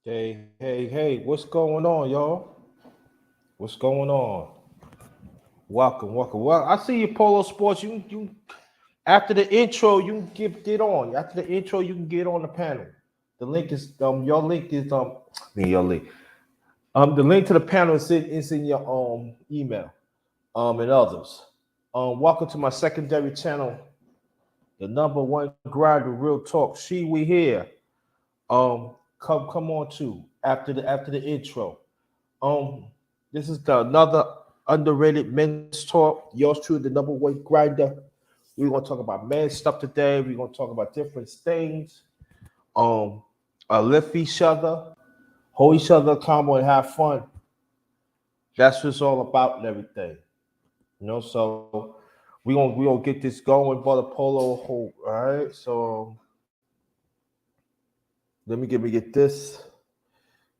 Hey, what's going on, y'all? What's going on? Welcome. Well, I see you, Polo Sports. You after the intro, you can get on. After the intro, you can get on the panel. The link is your link is your link. The link to the panel is in your email. And others. Welcome to my secondary channel, the number one grinder, real talk. We here. Come on too after the intro. Um, this is another underrated men's talk. Yours truly, the number one grinder. We're gonna talk about man stuff today. We're gonna talk about different things. Um, lift each other, hold each other accountable, and have fun. That's what it's all about and everything. So we gonna get this going, brother Polo. All right. So let me get this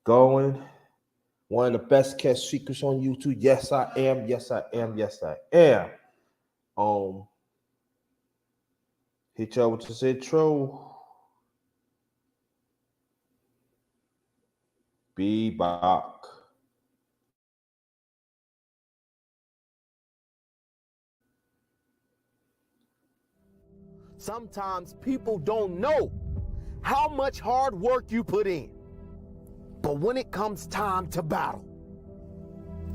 going. One of the best kept secrets on YouTube. Yes, I am. Yes, I am. Yes, I am. Um, hit y'all with this intro. Be back. Sometimes people don't know how much hard work you put in. But when it comes time to battle,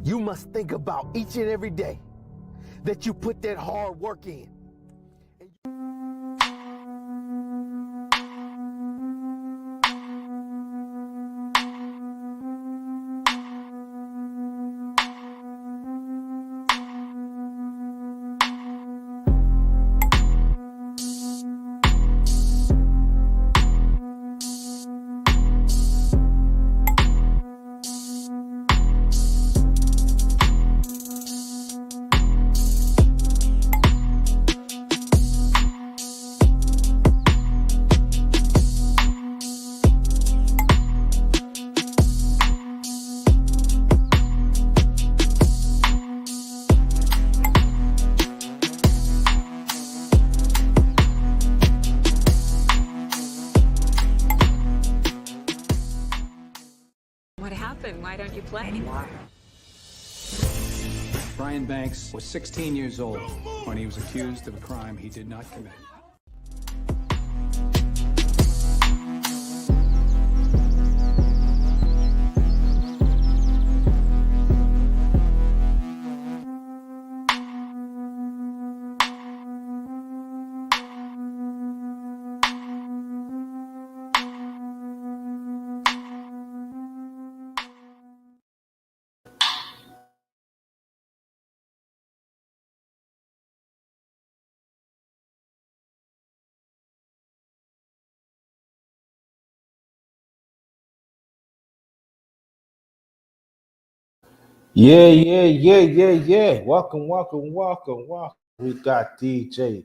you must think about each and every day that you put that hard work in. What happened? Why don't you play anymore? Brian Banks was 16 years old when he was accused of a crime he did not commit. Yeah. Welcome. We got DJ.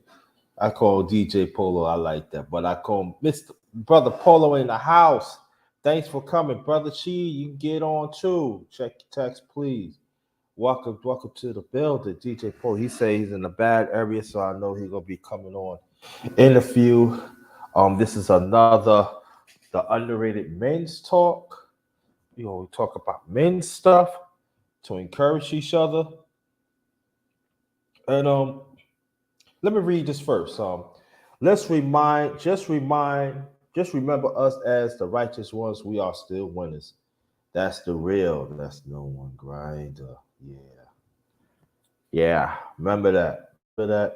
I call DJ Polo. I like that, but I call him Mr. Brother Polo in the house. Thanks for coming, brother Chi. You can get on too. Check your text, please. Welcome to the building, DJ Polo. He say he's in a bad area, so I know he's gonna be coming on in a few. This is another the underrated men's talk. We talk about men's stuff to encourage each other. And let me read this first. Let's just remember us as the righteous ones. We are still winners. That's the real. That's no one grinder. Yeah. Remember that.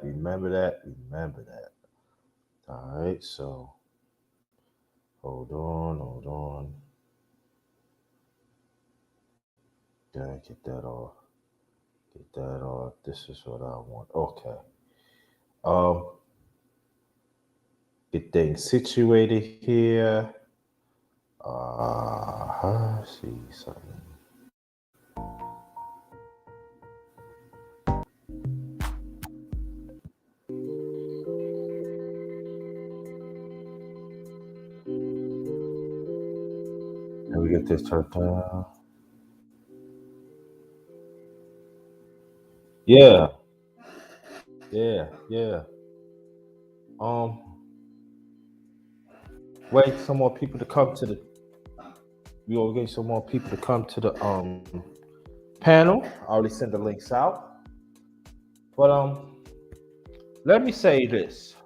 Remember that. All right. So hold on. Gotta get that off. Get that off. This is what I want. Okay. Um, get things situated here. See something. Let me get this turned down. Yeah, yeah. Um, wait some more people to come to the. We'll get some more people to come to the panel. I already sent the links out. But let me say this.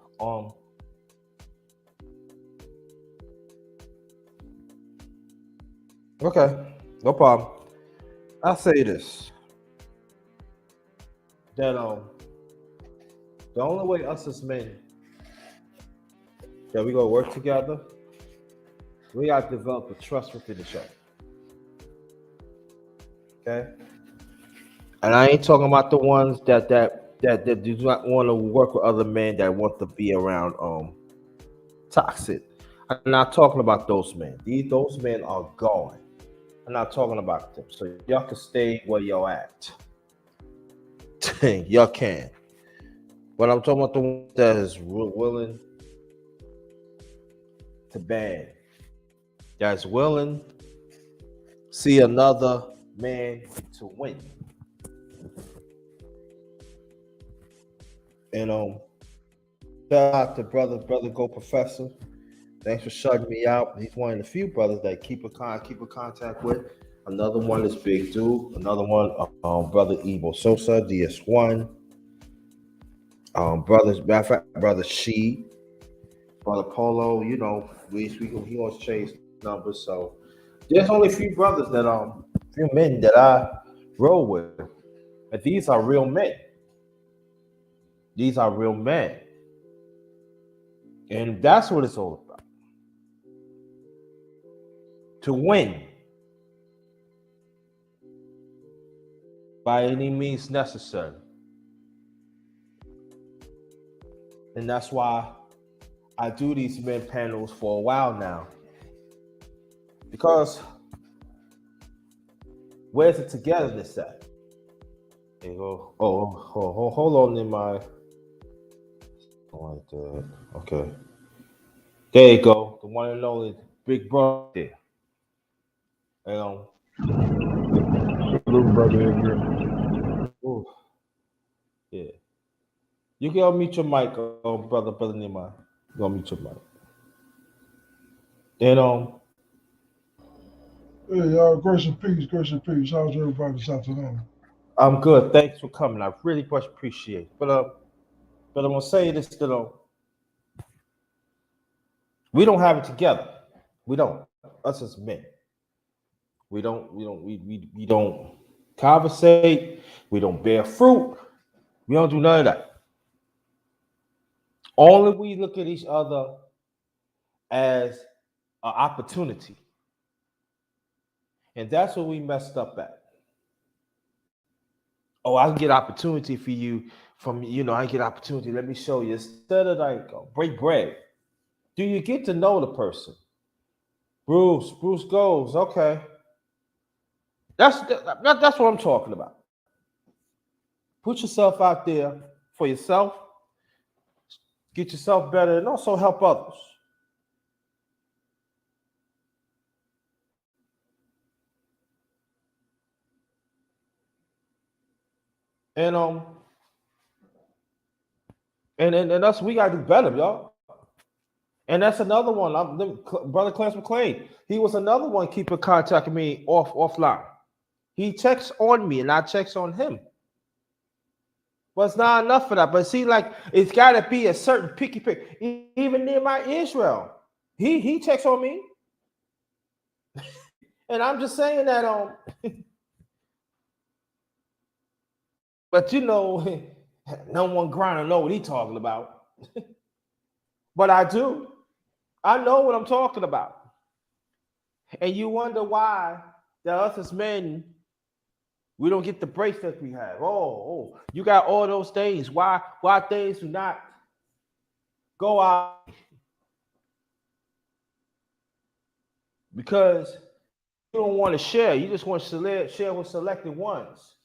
Okay, no problem. I say this. That the only way us as men that we gonna work together, we gotta develop a trust within each other. Okay? And I ain't talking about the ones that do not want to work with other men that want to be around toxic. I'm not talking about those men. Those men are gone. I'm not talking about them. So y'all can stay where y'all at. Y'all can. But I'm talking about the one that is willing to ban. That's willing to see another man to win. And shout out to brother Go Professor. Thanks for shutting me out. He's one of the few brothers that keep a contact with. Another one is Big Dude. Another one, brother Evo Sosa, DS1. Brother She, brother Polo. You know, he wants to change numbers. So there's only a few brothers few men that I roll with, and these are real men. These are real men, and that's what it's all about. To win by any means necessary. And that's why I do these men panels for a while now. Because where's the togetherness at? There you go. Hold on in my. Like that. Okay. There you go. The one and only Big Brother there. And Little brother Adrian. ooh, yeah. You can unmute your mic, brother Nima. You can unmute your mic. And Hey, y'all, grace and peace, grace and peace. How's everybody this afternoon? I'm good. Thanks for coming. I really much appreciate it. But I'm gonna say this that we don't have it together. We don't. Us as men. We don't conversate. We don't bear fruit. We don't do none of that. Only we look at each other as an opportunity. And that's what we messed up at. Oh, I can get opportunity for you from, I get opportunity. Let me show you. Instead of like break bread, do you get to know the person? Bruce goes, okay. That's what I'm talking about. Put yourself out there for yourself, get yourself better, and also help others. And and us, we gotta do better, y'all. And that's another one. Brother Clarence McLean. He was another one keeping contact with me offline. He checks on me, and I checks on him. But it's not enough for that. But see, like it's got to be a certain picky pick. Even near my Israel, he checks on me, and I'm just saying that but no one grinder know what he talking about. But I do. I know what I'm talking about. And you wonder why that us as men, we don't get the breaks that we have. Oh, you got all those things. Why things do not go out? Because you don't want to share. You just want to share with selected ones.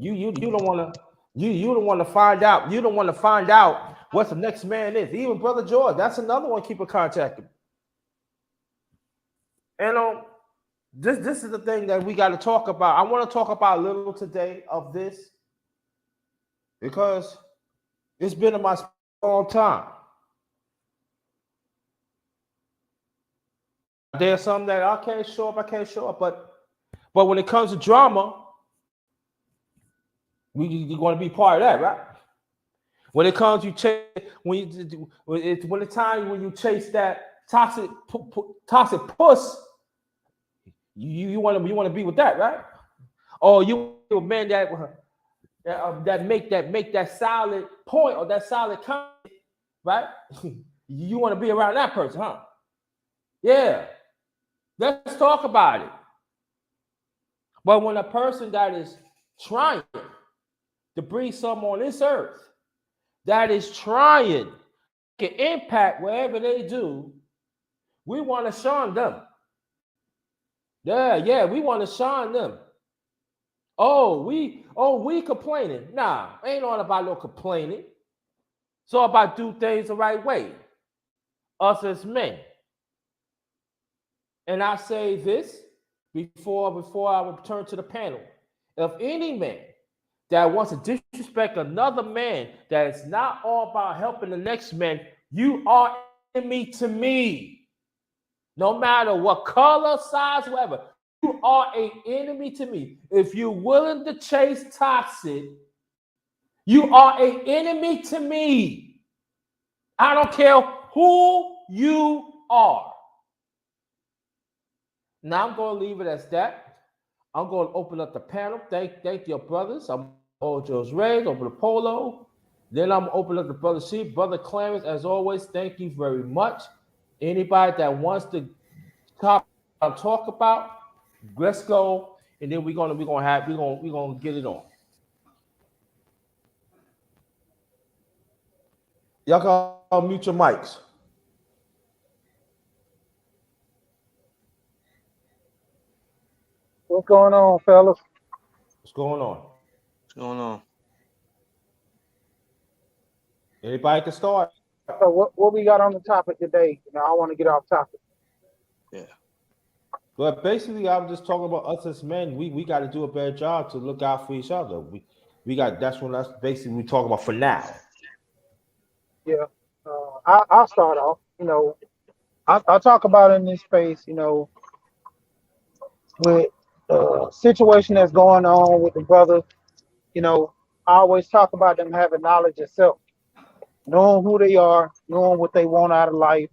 You don't want to you don't want to find out. You don't want to find out what the next man is. Even Brother George, that's another one. Keep in contact. And this is the thing that we got to talk about. I want to talk about a little today of this because it's been in my long time. There's some that I can't show up, but when it comes to drama, you're going to be part of that, right? When it comes, you chase when the time when you chase that toxic puss, you want to be with that, right? Or you a man that make that solid point or that solid comment, right? You want to be around that person, huh? Yeah. Let's talk about it. But when a person that is trying to bring something on this earth, that is trying to impact wherever they do, we want to shun them. Yeah, we want to shun them. We complaining. Nah, ain't all about no complaining. It's all about do things the right way. Us as men. And I say this before I return to the panel. If any man that wants to disrespect another man that is not all about helping the next man, you are enemy to me. No matter what color, size, whatever, you are an enemy to me. If you're willing to chase toxic, you are an enemy to me. I don't care who you are. Now I'm going to leave it as that. I'm going to open up the panel. Thank your brothers. I'm all Joe's Rays, over the Polo. Then I'm going to open up the Brother C. Brother Clarence, as always, thank you very much. Anybody that wants to talk about, let's go. And then we're gonna get it on. Y'all can mute your mics. What's going on, fellas? What's going on? What's going on? Anybody can start. So what we got on the topic today? I want to get off topic. Yeah. But basically, I'm just talking about us as men. We got to do a better job to look out for each other. That's basically we talk about for now. Yeah. I'll start off. I'll talk about in this space. With situation that's going on with the brother. I always talk about them having knowledge of self, knowing who they are, knowing what they want out of life.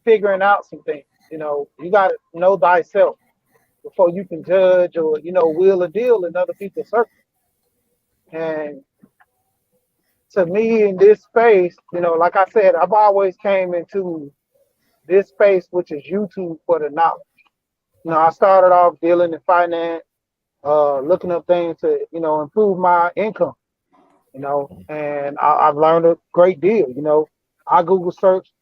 Figuring out some things. You got to know thyself before you can judge or will or deal in other people's circles. And to me, in this space, like I said, I've always came into this space, which is YouTube, for the knowledge. I started off dealing in finance, looking up things to improve my income. And I've learned a great deal. I Google search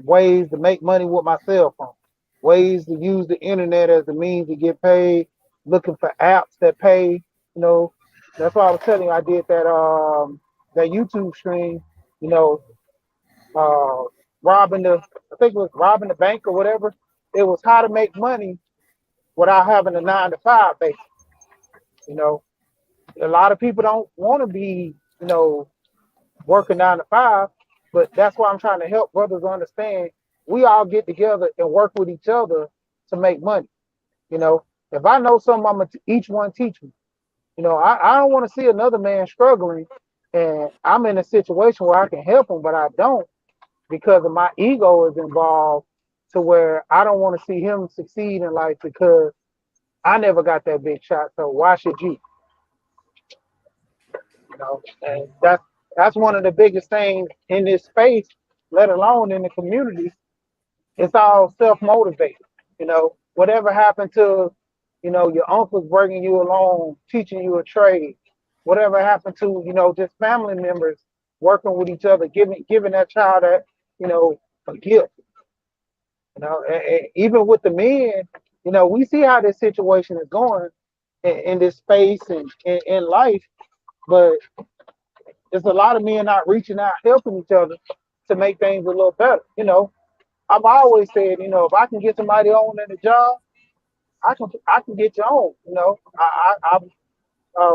ways to make money with my cell phone, ways to use the internet as the means to get paid, looking for apps that pay. That's why I was telling you I did that YouTube stream, I think it was robbing the bank or whatever. It was how to make money without having a 9 to 5 basic. A lot of people don't want to be, working 9 to 5, but that's why I'm trying to help brothers understand. We all get together and work with each other to make money. If I know something, I'm gonna each one teach me. I don't want to see another man struggling, and I'm in a situation where I can help him, but I don't because of my ego is involved. To where I don't want to see him succeed in life because I never got that big shot. So why should you? And that's one of the biggest things in this space, let alone in the community. It's all self-motivated. Whatever happened to, your uncles bringing you along, teaching you a trade, whatever happened to, just family members working with each other, giving that child a gift. And even with the men, we see how this situation is going in this space and in life, but there's a lot of men not reaching out, helping each other to make things a little better. I've always said, if I can get somebody on in a job, I can get you on. I've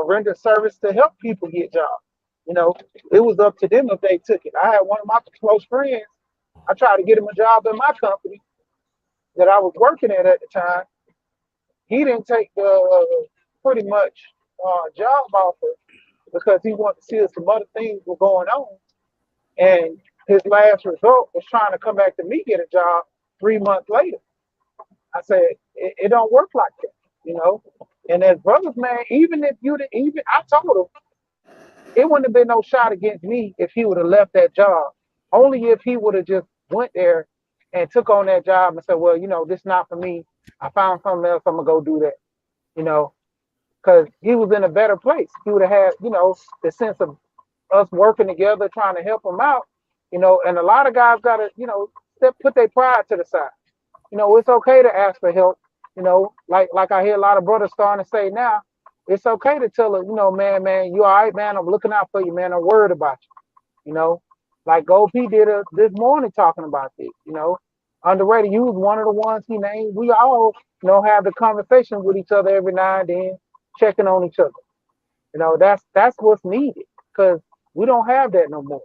rendered service to help people get jobs. It was up to them if they took it. I had one of my close friends. I tried to get him a job in my company that I was working at the time. He didn't take the pretty much job offer because he wanted to see if some other things were going on. And his last result was trying to come back to me get a job 3 months later. I said, it don't work like that, you know. And as brothers, man, even if you even I told him it wouldn't have been no shot against me if he would have left that job. Only if he would have just went there and took on that job and said, well, you know, this not for me. I found something else. I'm gonna go do that, you know, because he was in a better place. He would have had, you know, the sense of us working together, trying to help him out, you know. And a lot of guys gotta, you know, put their pride to the side. You know, it's okay to ask for help. You know, like I hear a lot of brothers starting to say now, it's okay to tell her, you know, man, you all right, man? I'm looking out for you, man. I'm worried about you. You know, like Gold P did this morning talking about this. You know, Underrated, you was one of the ones he named. We all, you know, have the conversation with each other every now and then, checking on each other. You know, that's what's needed because we don't have that no more.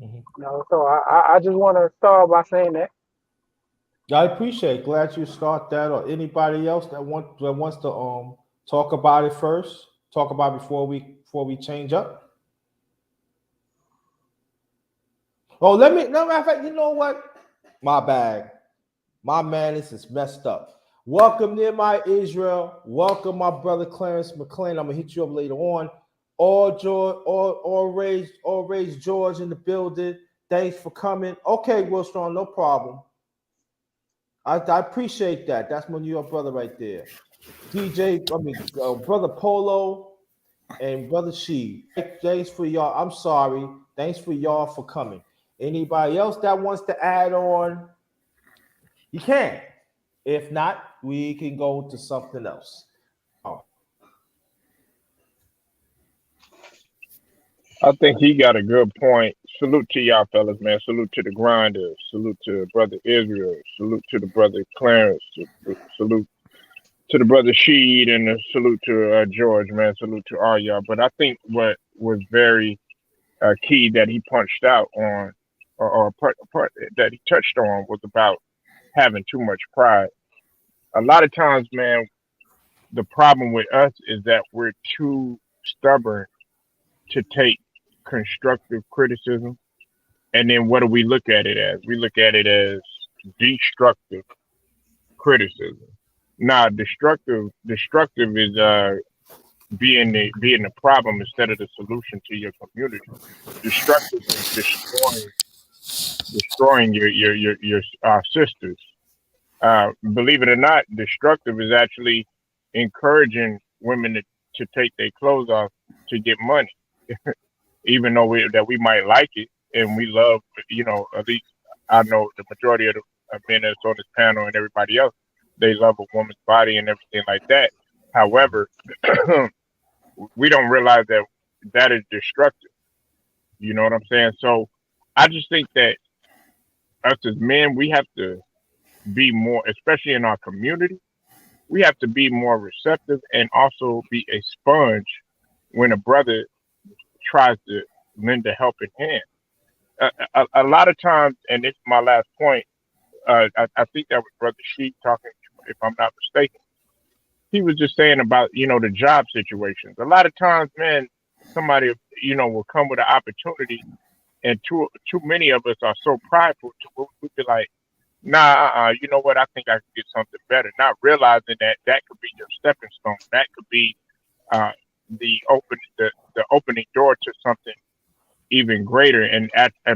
Mhm. You know, so I just want to start by saying that. I appreciate. Glad you start that. Or anybody else that wants to talk about it first. Talk about it before we change up. Oh, let me. No matter of fact, you know what? My bag. My man, this is messed up. Welcome near my Israel. Welcome, my brother Clarence McLean. I'm gonna hit you up later on. All George, all raised George in the building. Thanks for coming. Okay, Will Strong, no problem. I appreciate that. That's my New York brother right there. Brother Polo and Brother She. Thanks for y'all. I'm sorry. Thanks for y'all for coming. Anybody else that wants to add on, you can. If not, we can go to something else. Oh. I think he got a good point. Salute to y'all fellas, man. Salute to the grinders. Salute to brother Israel. Salute to the brother Clarence. Salute to the brother Sheed and a salute to George, man. Salute to all y'all. But I think what was very key that he punched out on, or part that he touched on, was about having too much pride. A lot of times, man, the problem with us is that we're too stubborn to take constructive criticism. And then what do we look at it as? We look at it as destructive criticism. Now, destructive is being the problem instead of the solution to your community. Destructive is destroying your sisters. Believe it or not, destructive is actually encouraging women to take their clothes off to get money, even though we might like it and we love, you know, at least I know the majority of the men that's on this panel and everybody else, they love a woman's body and everything like that. However, we don't realize that that is destructive. You know what I'm saying? So I just think that us as men, we have to be more, especially in our community, we have to be more receptive and also be a sponge when a brother tries to lend a helping hand. A lot of times, and this is my last point, I think that was Brother Sheik talking, if I'm not mistaken. He was just saying about, you know, the job situations. A lot of times, man, somebody, you know, will come with an opportunity, and too many of us are so prideful to where we be like, nah, you know what? I think I can get something better. Not realizing that that could be your stepping stone. That could be uh, the opening door to something even greater, and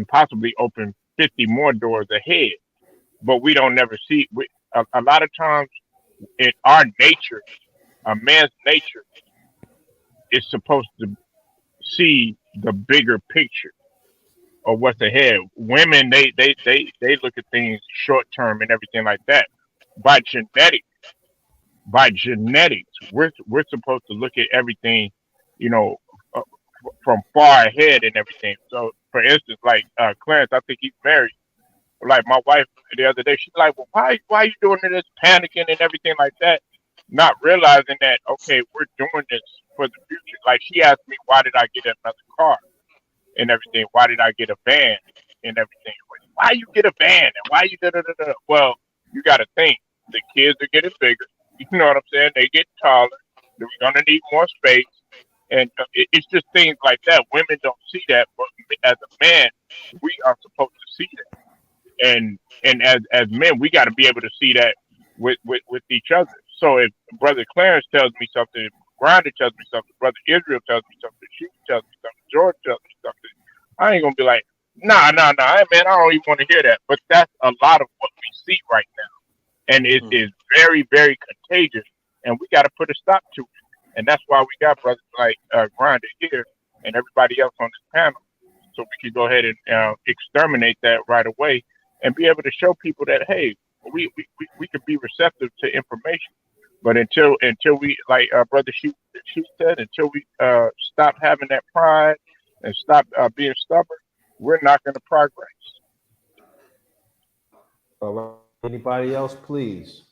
possibly open 50 more doors ahead. But we don't never see. A lot of times in our nature, a man's nature is supposed to see the bigger picture of what's ahead. Women, they look at things short term and everything like that. By genetics, we're supposed to look at everything, you know, uh, from far ahead and everything. So, for instance, like Clarence, I think he's married. Like my wife the other day, she's like, "Well, why are you doing this, panicking and everything like that?" Not realizing that, okay, we're doing this for the future. Like she asked me, "Why did I get another car and everything? Why did I get a van and everything? why you get a van and why you da da da da. Well, you got to think the kids are getting bigger. You know what I'm saying? They get taller. We're gonna need more space, and it's just things like that. Women don't see that, but as a man, we are supposed to see that. And as men, we got to be able to see that with each other. So if Brother Clarence tells me something, if Grinda tells me something, Brother Israel tells me something, she tells me something, George tells me something, I ain't gonna be like, nah, man, I don't even want to hear that. But that's a lot of what we see right now, and it is very, very contagious, and we got to put a stop to it. And that's why we got brothers like Grinda here and everybody else on this panel, so we can go ahead and exterminate that right away and be able to show people that, hey, we can be receptive to information. But until we, like Brother Shoot said, until we stop having that pride and stop being stubborn, we're not going to progress. All right. Anybody else, please?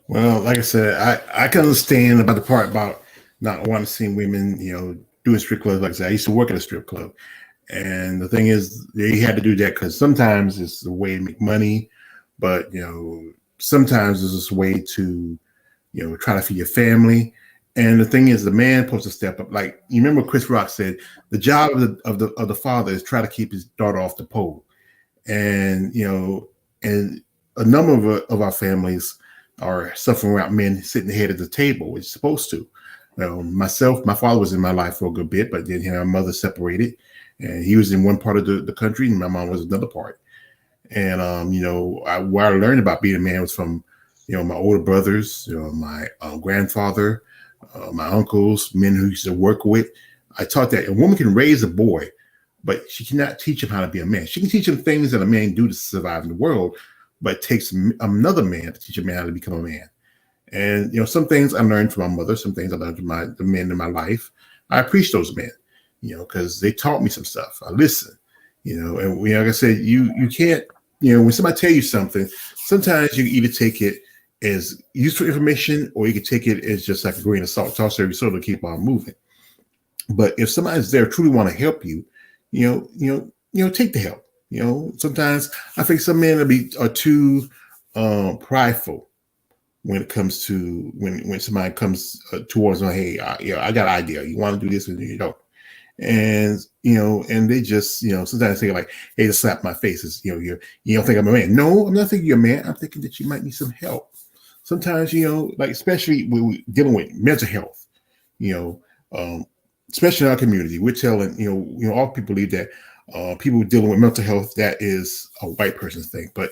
Well, like I said, I can understand about the part about not wanting to see women, doing strip clubs. Like I said, I used to work at a strip club. And the thing is, they had to do that because sometimes it's the way to make money, but sometimes it's just a way to, try to feed your family. And the thing is, the man supposed to step up. Like you remember, Chris Rock said, the job of the father is try to keep his daughter off the pole. And and a number of our families are suffering around men sitting ahead of the table, which is supposed to. Myself, my father was in my life for a good bit, but then my mother separated. And he was in one part of the country, and my mom was another part. And where I learned about being a man was from, my older brothers, my grandfather, my uncles, men who used to work with. I taught that a woman can raise a boy, but she cannot teach him how to be a man. She can teach him things that a man do to survive in the world, but it takes another man to teach a man how to become a man. And some things I learned from my mother, some things I learned from the men in my life. I appreciate those men. Because they taught me some stuff. I listen, and like I said, you can't, when somebody tell you something, sometimes you can either take it as useful information or you can take it as just like a grain of salt, toss every soda to keep on moving. But if somebody's there truly want to help you, take the help. Sometimes I think some men are too prideful when it comes to when somebody comes towards them. Hey, I got an idea. You want to do this and you don't. And and they just sometimes say like, hey, to slap my face is you don't think I'm a man. No, I'm not thinking you're a man. I'm thinking that you might need some help. Sometimes like especially when we're dealing with mental health, especially in our community, we're telling all people believe that people dealing with mental health, that is a white person's thing. But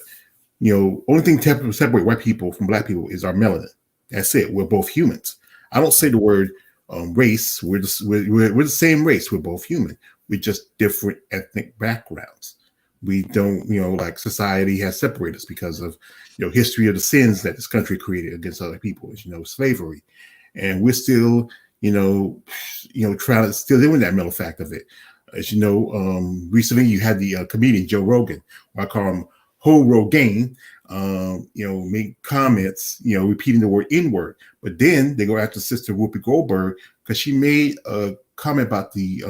only thing to separate white people from black people is our melanin. That's it. We're both humans. I don't say the word race. We're the same race. We're both human. We're just different ethnic backgrounds. We don't, like society has separated us because of, history of the sins that this country created against other people, slavery. And we're still, trying to still live in that middle fact of it. As you know, recently you had the comedian Joe Rogan, I call him Ho Rogaine, make comments, repeating the word N-word. But then they go after Sister Whoopi Goldberg because she made a comment about the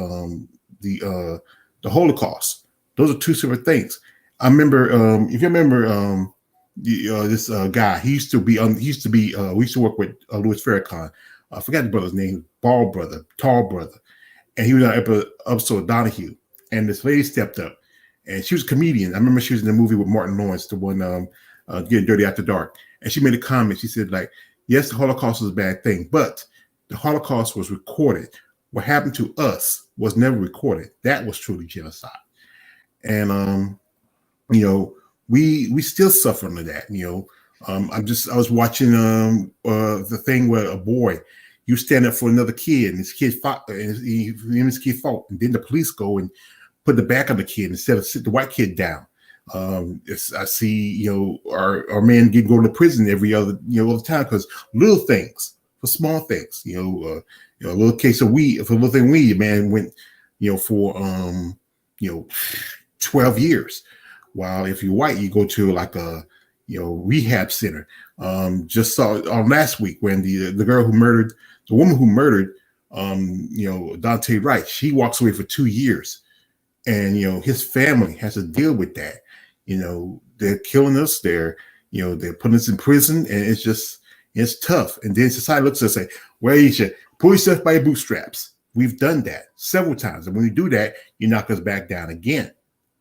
Holocaust. Those are two separate things. I remember, if you remember, this guy, we used to work with Louis Farrakhan. I forgot the brother's name, tall brother. And he was on an episode of Donahue. And this lady stepped up. And she was a comedian. I remember she was in the movie with Martin Lawrence, the one Getting Dirty After Dark. And she made a comment. She said, like, yes, the Holocaust was a bad thing, but the Holocaust was recorded. What happened to us was never recorded. That was truly genocide. And, we still suffer under that. I was watching the thing where a boy, you stand up for another kid and his kid fought, and his kid fought. And then the police go and put the back of the kid instead of sit the white kid down. I see, our men go to prison every other, all the time because little things, for small things, a little case of weed, for a little thing weed, man went, for 12 years. While if you're white, you go to like a, rehab center. Just saw last week when the woman who murdered Dante Wright, she walks away for 2 years, and his family has to deal with that. They're killing us. They're putting us in prison, and it's tough. And then society looks at us and say, well, you should pull yourself by your bootstraps. We've done that several times, and when you do that, you knock us back down again.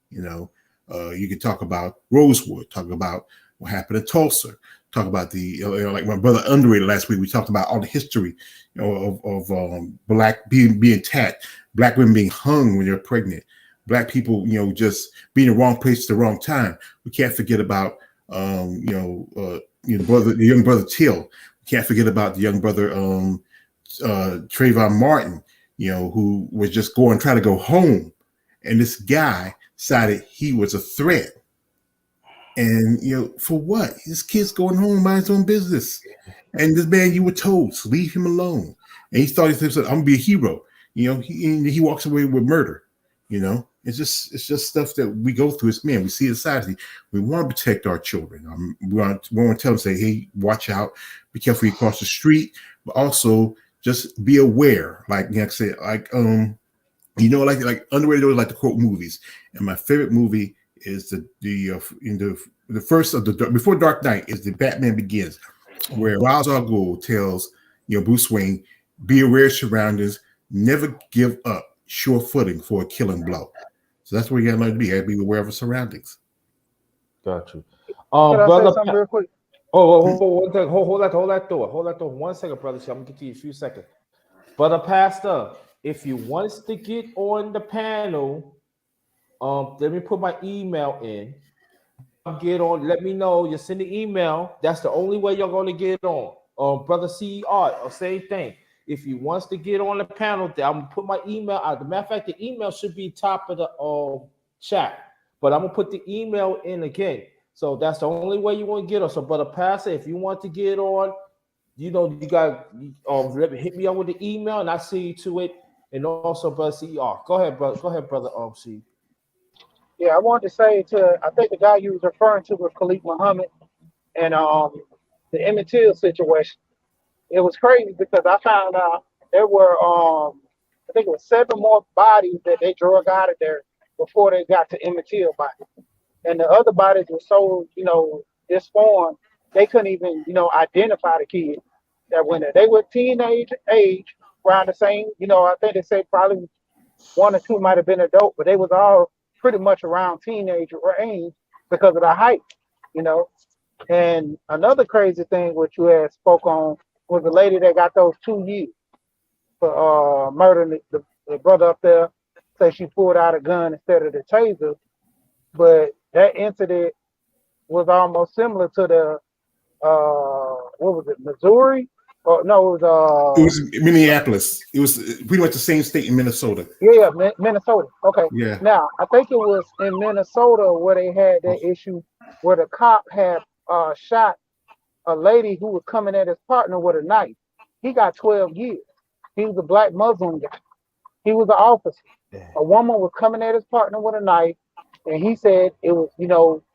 You can talk about Rosewood, talk about what happened in Tulsa, talk about like my brother Underated last week. We talked about all the history, of black being attacked, black women being hung when they're pregnant, black people, just being in the wrong place at the wrong time. We can't forget about the young brother Till. We can't forget about the young brother Trayvon Martin, who was just trying to go home, and this guy decided he was a threat. And for what? This kid's going home by his own business. And this man, you were told, leave him alone. And he thought he said, I'm gonna be a hero. He walks away with murder. It's just stuff that we go through as men. We see society. We want to protect our children. We want to tell them, say, hey, watch out, be careful you cross the street, but also just be aware. Like I said, like Underrated, like to quote movies. And my favorite movie is the first of the before Dark Knight is the Batman Begins, where Ra's al Ghul tells Bruce Wayne, be aware of surroundings, never give up, sure footing for a killing blow. So that's where you gotta learn to be. You gotta be aware of the surroundings. Got you. Can I Brother, say something real quick? hold that thought. 1 second, brother. I'm gonna get to you in a few seconds. Brother Pastor, if you want to get on the panel, let me put my email in. Get on. Let me know. You send the email. That's the only way you're gonna get on. Brother CR, same thing. If you wants to get on the panel, I'm gonna put my email out. As a matter of fact, the email should be top of the chat, but I'm gonna put the email in again. So that's the only way you want to get on. So, Brother Pastor, if you want to get on, you got hit me up with the email, and I see you to it. And also, Brother CR. Go ahead, brother C. Yeah, I wanted to say I think the guy you was referring to was Khalid Muhammad and the Emmett Till situation. It was crazy because I found out there were I think it was 7 more bodies that they drug out of there before they got to Emmett Till body. And the other bodies were so, disformed, they couldn't even, identify the kids that went there. They were teenage age, around the same, I think they say probably 1 or 2 might have been adult, but they was all pretty much around teenage range because of the height, And another crazy thing what you had spoke on was the lady that got those 2 years for murdering the brother up there. Say she pulled out a gun instead of the taser, but that incident was almost similar to the what was it, Missouri? Or no, it was Minneapolis. It was pretty much the same state in Minnesota. Yeah, Minnesota. Okay. Yeah. Now I think it was in Minnesota where they had that issue where the cop had shot a lady who was coming at his partner with a knife. He got 12 years. He was a black Muslim guy. He was an officer. A woman was coming at his partner with a knife, and he said it was,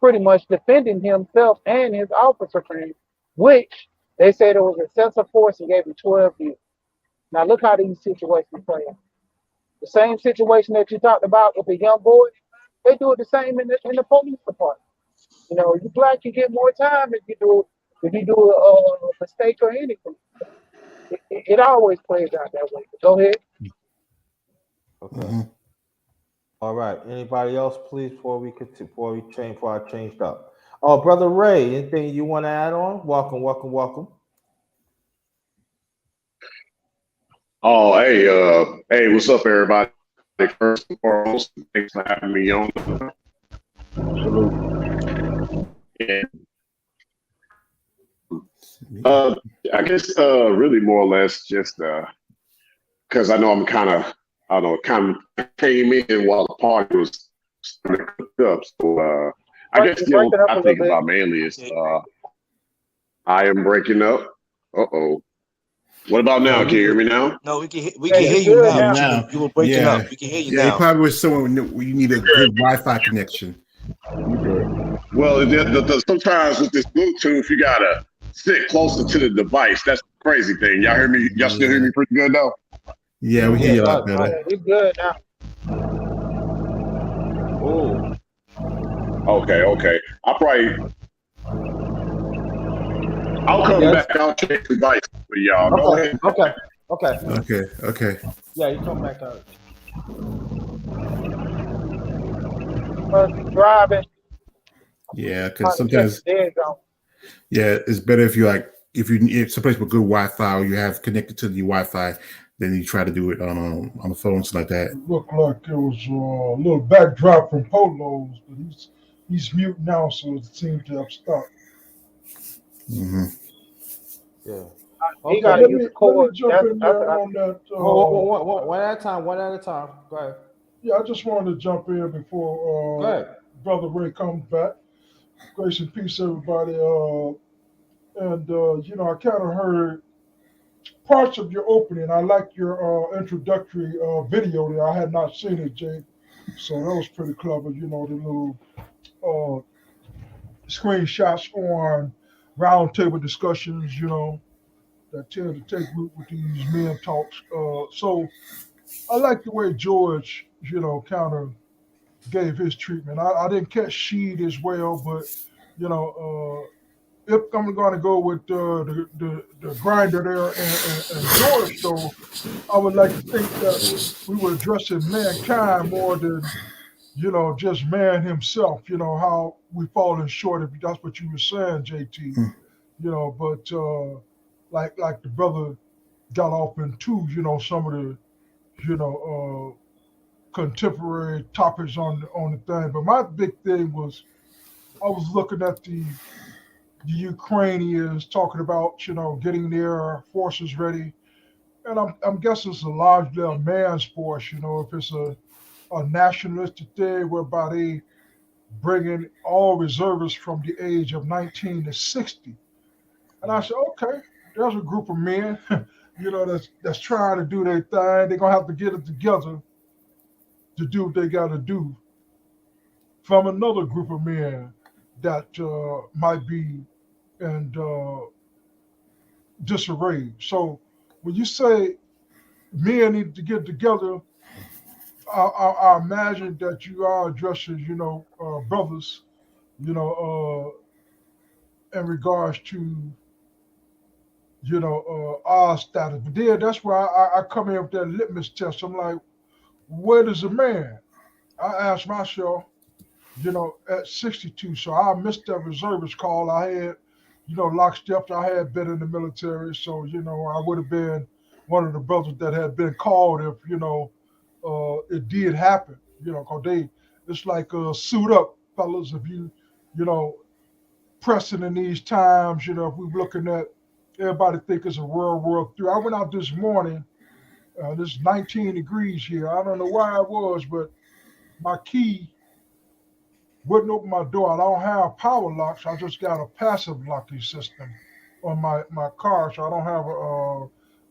pretty much defending himself and his officer friend, which they said it was excessive force and gave him 12 years. Now look how these situations play out. The same situation that you talked about with the young boy, they do it the same in the police department. You black, you get more time if you do a mistake or anything. It always plays out that way. Go ahead. Okay. Mm-hmm. All right. Anybody else, please, before I changed up. Oh, Brother Ray, anything you want to add on? Welcome. Oh, hey, what's up, everybody? First and foremost, thanks for having me on. Yeah. I guess really more or less just because I know I'm kind of came in while the party was starting to cook up. So I guess I think about mainly is I am breaking up. Uh-oh. What about now? Can you hear me now? No, we can hear you now. You were breaking up. We can hear you now. Yeah, probably was someone you need a good Wi-Fi connection. Well, sometimes with this Bluetooth, you gotta sit closer to the device. That's the crazy thing. Y'all hear me? Y'all still hear me pretty good though? Yeah, we hear you a lot better. Yeah, we good now. Oh, Okay. I'll come yes. back. I'll check the device for y'all. Go ahead. Okay. Yeah, you come back out. Driving. Yeah, because sometimes There you go. yeah, it's better if you if someplace with good Wi-Fi or you have connected to the Wi-Fi, then you try to do it on the phone, something like that. It looked like it was a little backdrop from Polo's, but he's mute now, so it seemed to have stopped. Mm-hmm. Yeah. He Okay. got Let to use me the cord. jump in there on that. One at a time. One at a time. Go ahead. Yeah, I just wanted to jump in Go before ahead. Brother Ray comes back. Grace and peace, everybody. And I kind of heard parts of your opening. I like your introductory video there. I had not seen it, Jay. So that was pretty clever. The little screenshots on roundtable discussions, that tend to take root with these men talks. So I like the way George, kind of gave his treatment. I didn't catch Sheed as well, but if I'm going to go with the grinder there and George, though, I would like to think that we were addressing mankind more than just man himself. How we falling short. If that's what you were saying, JT. But like the brother got off into some of the contemporary topics on the thing. But my big thing was I was looking at the Ukrainians talking about getting their forces ready, and I'm guessing it's a largely a man's force. If it's a nationalistic thing whereby they bringing all reservists from the age of 19 to 60, and I said, okay, there's a group of men, that's trying to do their thing. They're gonna have to get it together to do what they got to do from another group of men that might be in disarray. So when you say men need to get together, I imagine that you are addressing, brothers, in regards to, our status. But then that's where I come in with that litmus test. I'm like, where is a man? I ask myself, at 62. So I missed that reservist call. I had, lockstep. I had been in the military. So, I would have been one of the brothers that had been called if, it did happen, because it's like suit up, fellas. If pressing in these times, if we're looking at, everybody think it's a World War III. I went out this morning, it's 19 degrees here. I don't know why it was, but my key wouldn't open my door. I don't have power locks. I just got a passive locking system on my car, so I don't have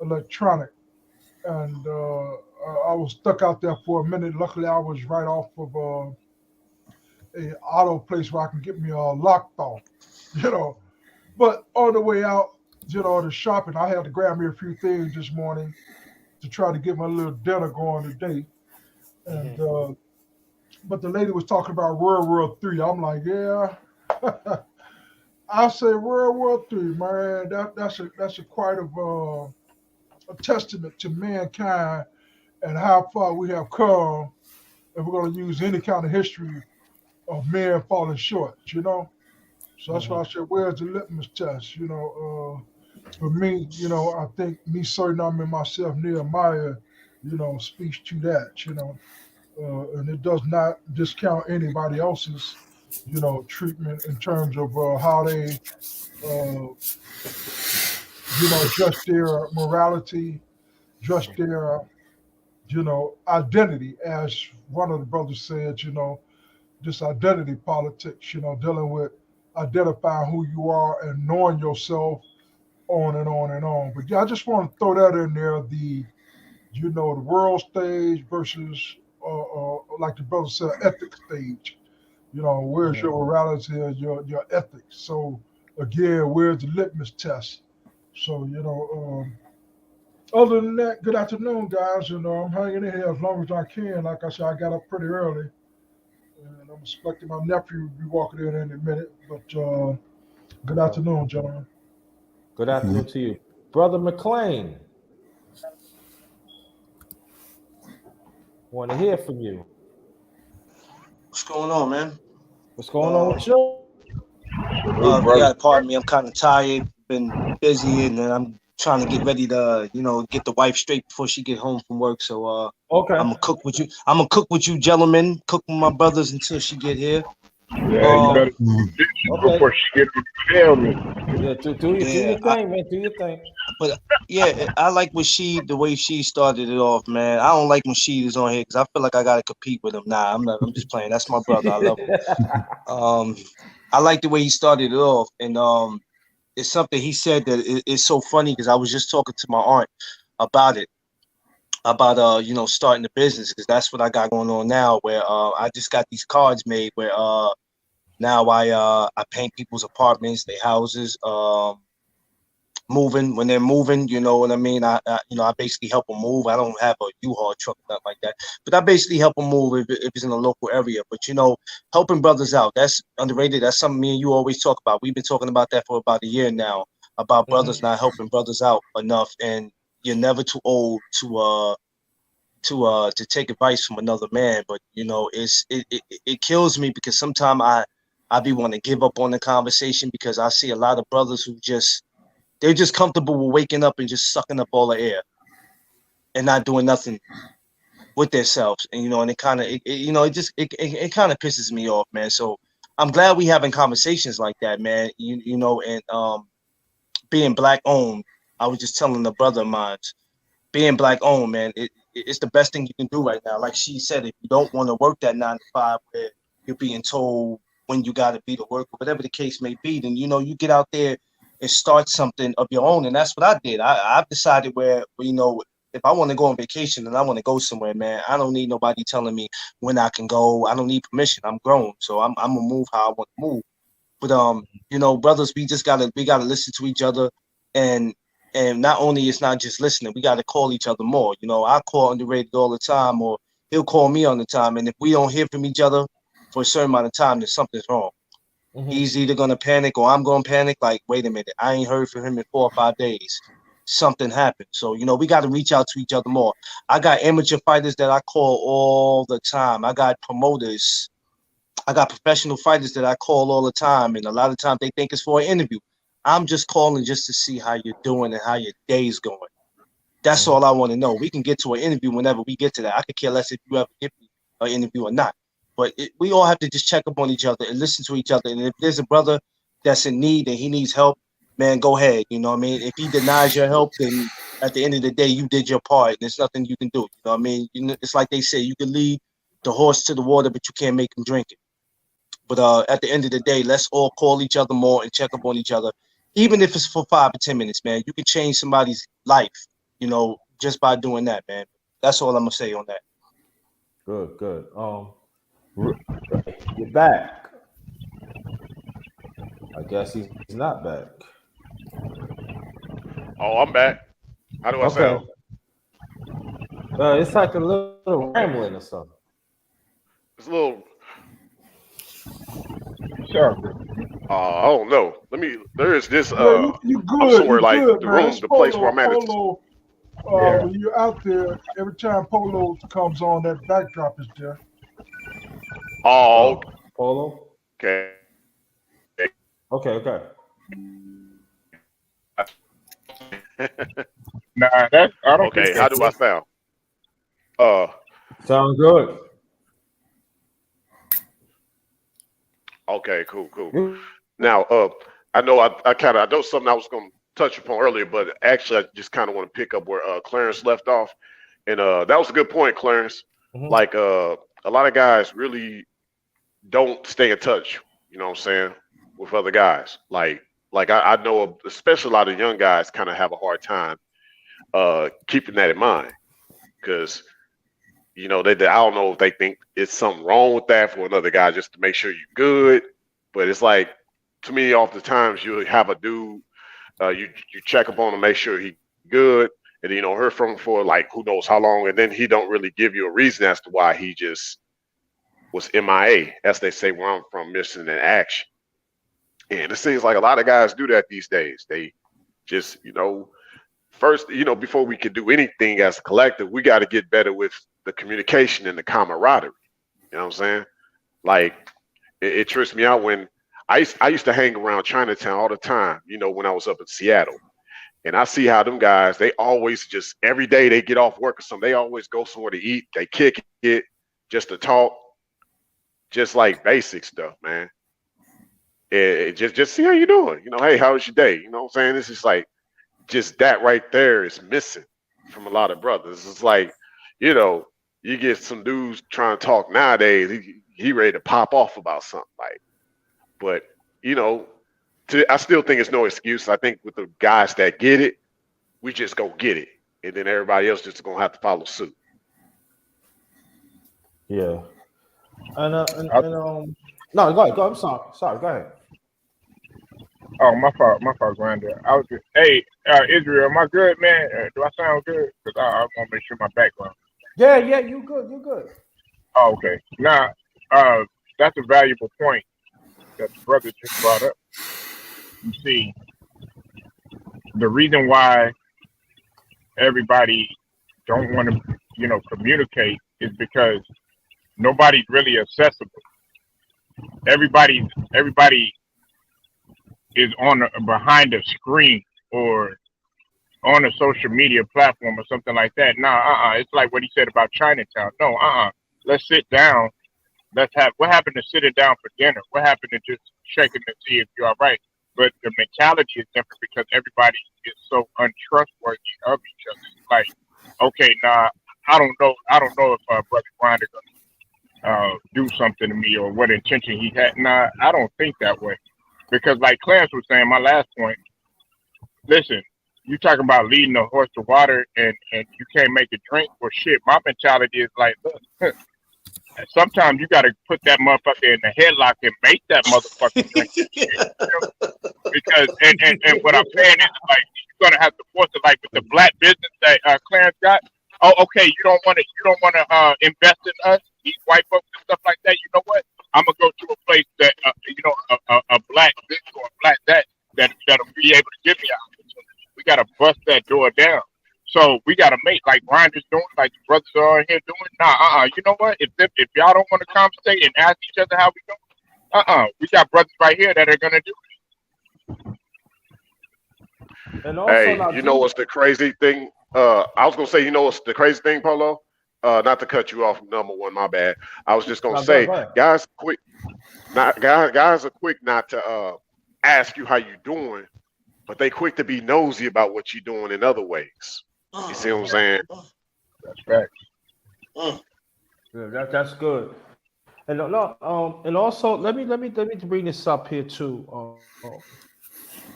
electronic. And I was stuck out there for a minute. Luckily, I was right off of a auto place where I can get me locked off, But on the way out, to shopping, I had to grab me a few things this morning to try to get my little dinner going today. And but the lady was talking about World War III. I'm like, yeah. I say World War III, man. That's a quite of a testament to mankind and how far we have come. If we're going to use any kind of history of men falling short, So that's why I said, where's the litmus test? For me, I think me certain I'm in myself, Nehemiah, speaks to that, and it does not discount anybody else's, treatment in terms of how they, just their morality, just their, identity, as one of the brothers said, this identity politics, dealing with identifying who you are and knowing yourself on and on and on. But yeah, I just want to throw that in there, the world stage versus, like the brother said, ethics stage. Where's your morality and your ethics? So again, where's the litmus test? So, Other than that, good afternoon, guys. And I'm hanging in here as long as I can. Like I said, I got up pretty early, and I'm expecting my nephew to be walking in a minute. But good afternoon, gentlemen. Good afternoon to you, brother McLean. Want to hear from you. What's going on, man? What's going on with you? You gotta pardon me. I'm kind of tired. Been busy, and then I'm trying to get ready to, get the wife straight before she get home from work. So, Okay. I'm gonna cook with you. I'm gonna cook with you, gentlemen. Cook with my brothers until she get here. Yeah, you better before she get to tell me. Yeah, do your thing, man. Do your thing. But yeah, I like the way she started it off, man. I don't like when she is on here because I feel like I gotta compete with him. Nah, I'm not. I'm just playing. That's my brother. I love him. I like the way he started it off, and it's something he said that it's so funny because I was just talking to my aunt about it, about starting the business because that's what I got going on now. Where I just got these cards made where now I paint people's apartments, their houses. Moving when they're moving, you know what I mean. I basically help them move. I don't have a U-Haul truck or nothing like that, but I basically help them move if it's in a local area. But helping brothers out, that's underrated. That's something me and you always talk about. We've been talking about that for about a year now, about brothers not helping brothers out enough, and you're never too old to take advice from another man. But it kills me because sometimes I be want to give up on the conversation because I see a lot of brothers who they're just comfortable with waking up and just sucking up all the air and not doing nothing with themselves. And it kind of, it kind of pisses me off, man. So I'm glad we having conversations like that, man. And being black owned, I was just telling a brother of mine, being black owned, man, it's the best thing you can do right now. Like she said, if you don't want to work that 9 to 5 where you're being told when you got to be to work or whatever the case may be, then you get out there and start something of your own. And that's what I did. I've decided where if I want to go on vacation and I want to go somewhere, man, I don't need nobody telling me when I can go. I don't need permission. I'm grown, so I'm gonna move how I want to move. But brothers, we gotta listen to each other, and not only it's not just listening, we gotta call each other more. I call Underrated all the time, or he'll call me on the time, and if we don't hear from each other for a certain amount of time, then something's wrong. He's either gonna panic or I'm gonna panic. Like, wait a minute, I ain't heard from him in 4 or 5 days. Something happened. So we got to reach out to each other more. I got amateur fighters that I call all the time. I got promoters. I got professional fighters that I call all the time, and a lot of times they think it's for an interview. I'm just calling just to see how you're doing and how your day's going. That's all I want to know. We can get to an interview whenever we get to that. I could care less if you ever give me an interview or not. But we all have to just check up on each other and listen to each other. And if there's a brother that's in need and he needs help, man, go ahead. You know what I mean? If he denies your help, then at the end of the day, you did your part. There's nothing you can do. You know what I mean? It's like they say, you can lead the horse to the water, but you can't make him drink it. But at the end of the day, let's all call each other more and check up on each other. Even if it's for 5 or 10 minutes, man, you can change somebody's life, just by doing that, man. That's all I'm gonna say on that. Good. You're back. I guess he's not back. Oh, I'm back. How do I sound? It's like a little rambling or something. It's a little. Sure. I don't know. There is this. You good? I'm somewhere like good, the man. room, the place where I'm at. Polo, when you're out there, every time Polo comes on, that backdrop is there. Oh, Polo. Okay. Okay. Nah, I don't. Okay. How do I sound? Sound good. Okay. Cool. Now, I know I know something I was going to touch upon earlier, but actually, I just kind of want to pick up where Clarence left off, and that was a good point, Clarence. Like a lot of guys really don't stay in touch. You know what I'm saying, with other guys. Like I know, especially a lot of young guys kind of have a hard time keeping that in mind because I don't know if they think it's something wrong with that for another guy just to make sure you're good. But it's like, to me, oftentimes you have a dude, you check up on him, make sure he's good, and you know, heard from him for like who knows how long, and then he don't really give you a reason as to why he just was MIA, as they say where I'm from, missing in action. And it seems like a lot of guys do that these days. They just, you know, first, you know, before we can do anything as a collective, we got to get better with the communication and the camaraderie. You know what I'm saying? Like, it trips me out when I used to hang around Chinatown all the time, you know, when I was up in Seattle. And I see how them guys, they always just, every day they get off work or something, they always go somewhere to eat. They kick it just to talk, just like basic stuff, man. Just see how you doing. You know, hey, how was your day? You know what I'm saying? It's just like, just that right there is missing from a lot of brothers. It's like, you know, you get some dudes trying to talk nowadays, he ready to pop off about something like, but you know, I still think it's no excuse. I think with the guys that get it, we just go get it, and then everybody else just gonna have to follow suit. Yeah. No, go ahead. I'm sorry. Go ahead. Oh, my fault, Grinda. I was just, hey, Israel, am I good, man? Do I sound good? Because I want to make sure my background. Yeah, you good. Oh, okay. Now, that's a valuable point that the brother just brought up. You see, the reason why everybody don't want to, you know, communicate is because nobody's really accessible. Everybody is behind a screen or on a social media platform or something like that. No, it's like what he said about Chinatown. No, let's sit down. What happened to sitting down for dinner? What happened to just checking to see if you're all right? But the mentality is different because everybody is so untrustworthy of each other. It's like, okay, I don't know if Brother Grinder gonna do something to me or what intention he had. I don't think that way. Because like Clarence was saying, my last point, listen, you talking about leading a horse to water and you can't make a drink? Well, shit, my mentality is like, look, sometimes you got to put that motherfucker in the headlock and make that motherfucker drink. Because, and what I'm saying is, like, you're going to have to force it, like with the black business that Clarence got. Oh, okay, you don't want to invest in us, these white folks and stuff like that. You know what? I'm gonna go to a place that a black this or a black that'll be able to give me an opportunity. We gotta bust that door down. So we gotta make like Grinder's doing, like the brothers are in here doing. You know what? If y'all don't want to conversate and ask each other how we doing, we got brothers right here that are gonna do it. And also, hey, you know what's the crazy thing? I was gonna say, you know what's the crazy thing, Polo? Not to cut you off, number one, my bad. I was just gonna say, guys are quick not to ask you how you doing, but they quick to be nosy about what you're doing in other ways. You see what I'm saying? That's right. Yeah, that's good. And and also let me bring this up here too.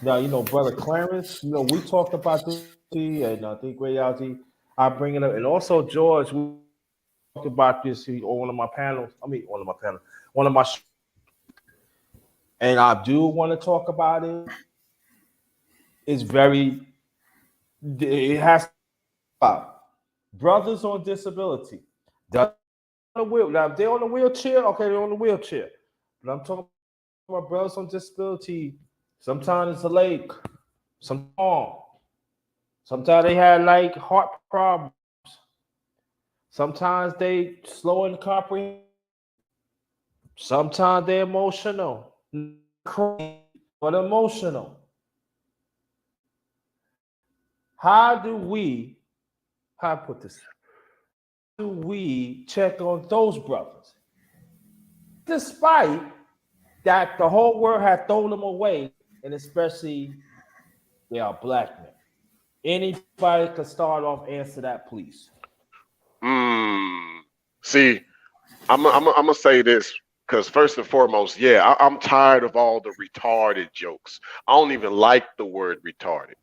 Now, you know, Brother Clarence, you know, we talked about this, and I think Reality, I bring it up, and also George, we talked about this on one of my panels. One of my, and I do want to talk about it. It's it has about brothers on disability. Now, if they're on a wheelchair, okay, they're on a wheelchair. But I'm talking about brothers on disability. Sometimes it's a leg, sometimes they had like heart problems. Sometimes they slow in comprehension. Sometimes they're emotional, but emotional. How do we check on those brothers? Despite that the whole world had thrown them away, and especially they are black men. Anybody can start off, answer that, please. See, I'm gonna say this because first and foremost, yeah, I'm tired of all the retarded jokes. I don't even like the word retarded.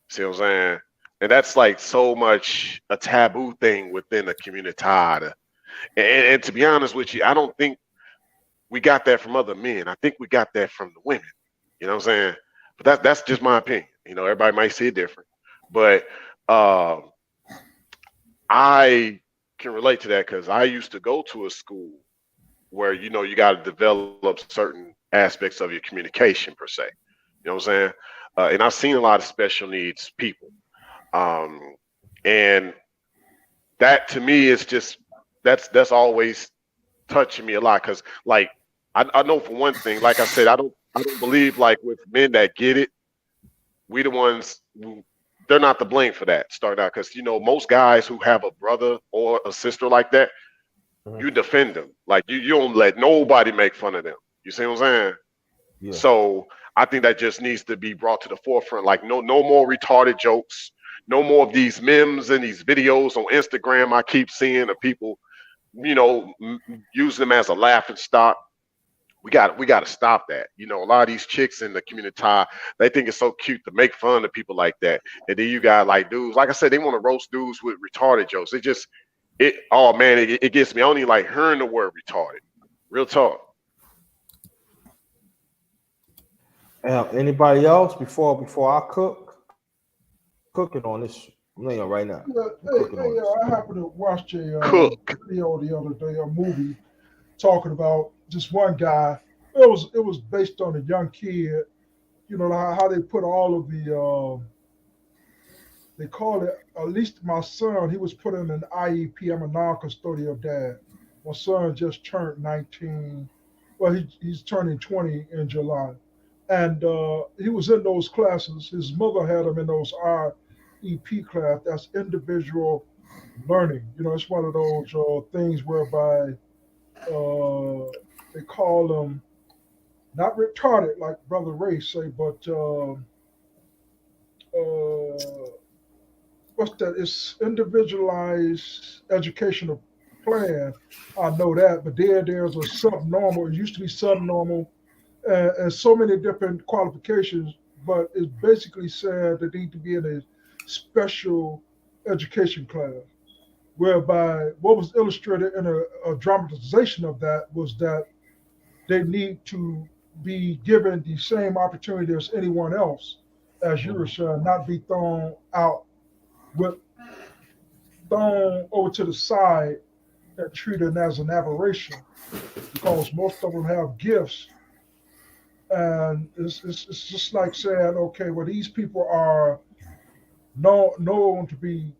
See what I'm saying? And that's like so much a taboo thing within the community. And to be honest with you, I don't think we got that from other men. I think we got that from the women. You know what I'm saying? But that's just my opinion. You know, everybody might see it different. But uh, I can relate to that because I used to go to a school where you got to develop certain aspects of your communication per se. You know what I'm saying? And I've seen a lot of special needs people, and that to me is just that's always touching me a lot because like I know for one thing, like I said, I don't believe like with men that get it, we the ones they're not to blame for that starting out because most guys who have a brother or a sister like that, you defend them like you don't let nobody make fun of them. You see what I'm saying? Yeah. So I think that just needs to be brought to the forefront. Like no more retarded jokes, no more of these memes and these videos on Instagram I keep seeing of people, use them as a laughing stock. We got to stop that. A lot of these chicks in the community, they think it's so cute to make fun of people like that. And then you got like dudes, like I said, they want to roast dudes with retarded jokes. Oh man, it gets me. I don't even like hearing the word retarded. Real talk. Anybody else before I cooking on this right now? I happened to watch a Cook. video the other day, a movie talking about just one guy. It was based on a young kid. How they put all of the they call it, at least my son, he was put in an IEP. I'm a non-custodial dad. My son just turned 19. Well, he's turning 20 in July. And he was in those classes. His mother had him in those REP class. That's individual learning. It's one of those things whereby they call them not retarded, like Brother Ray say, but what's that? It's individualized educational plan. I know that, but there's a subnormal. It used to be subnormal, and so many different qualifications. But it's basically said they need to be in a special education class, whereby what was illustrated in a dramatization of that was that they need to be given the same opportunity as anyone else, as you were saying, not be thrown over to the side and treated as an aberration, because most of them have gifts, and it's just like saying, okay, well, these people are known to be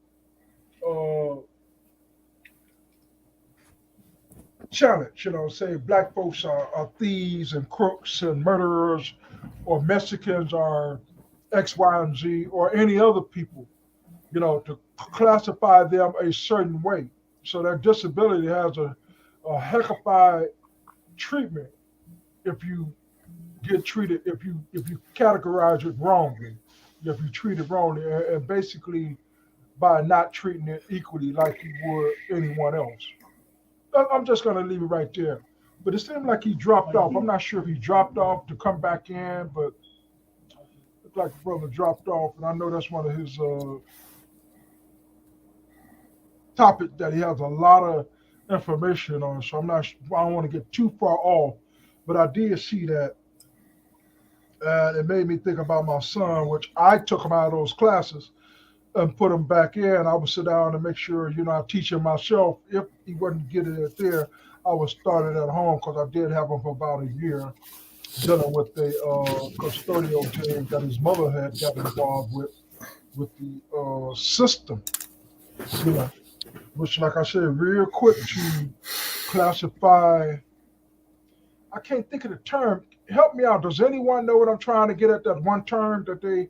challenged. Say black folks are thieves and crooks and murderers, or Mexicans are X, Y, and Z, or any other people. To classify them a certain way. So that disability has a heckified treatment if you get treated, if you categorize it wrongly, if you treat it wrongly, and basically by not treating it equally like you would anyone else. I'm just going to leave it right there. But it seemed like he dropped off. I'm not sure if he dropped off to come back in, but it looked like the brother dropped off, and I know that's one of his topic that he has a lot of information on, so I don't want to get too far off, but I did see that, and it made me think about my son, which I took him out of those classes and put him back in. I would sit down and make sure, I teach him myself. If he wasn't getting it there, I would start it at home, because I did have him for about a year dealing with the custodial team that his mother had got involved with the system, which, like I said, real quick to classify. I can't think of the term. Help me out. Does anyone know what I'm trying to get at? That one term that they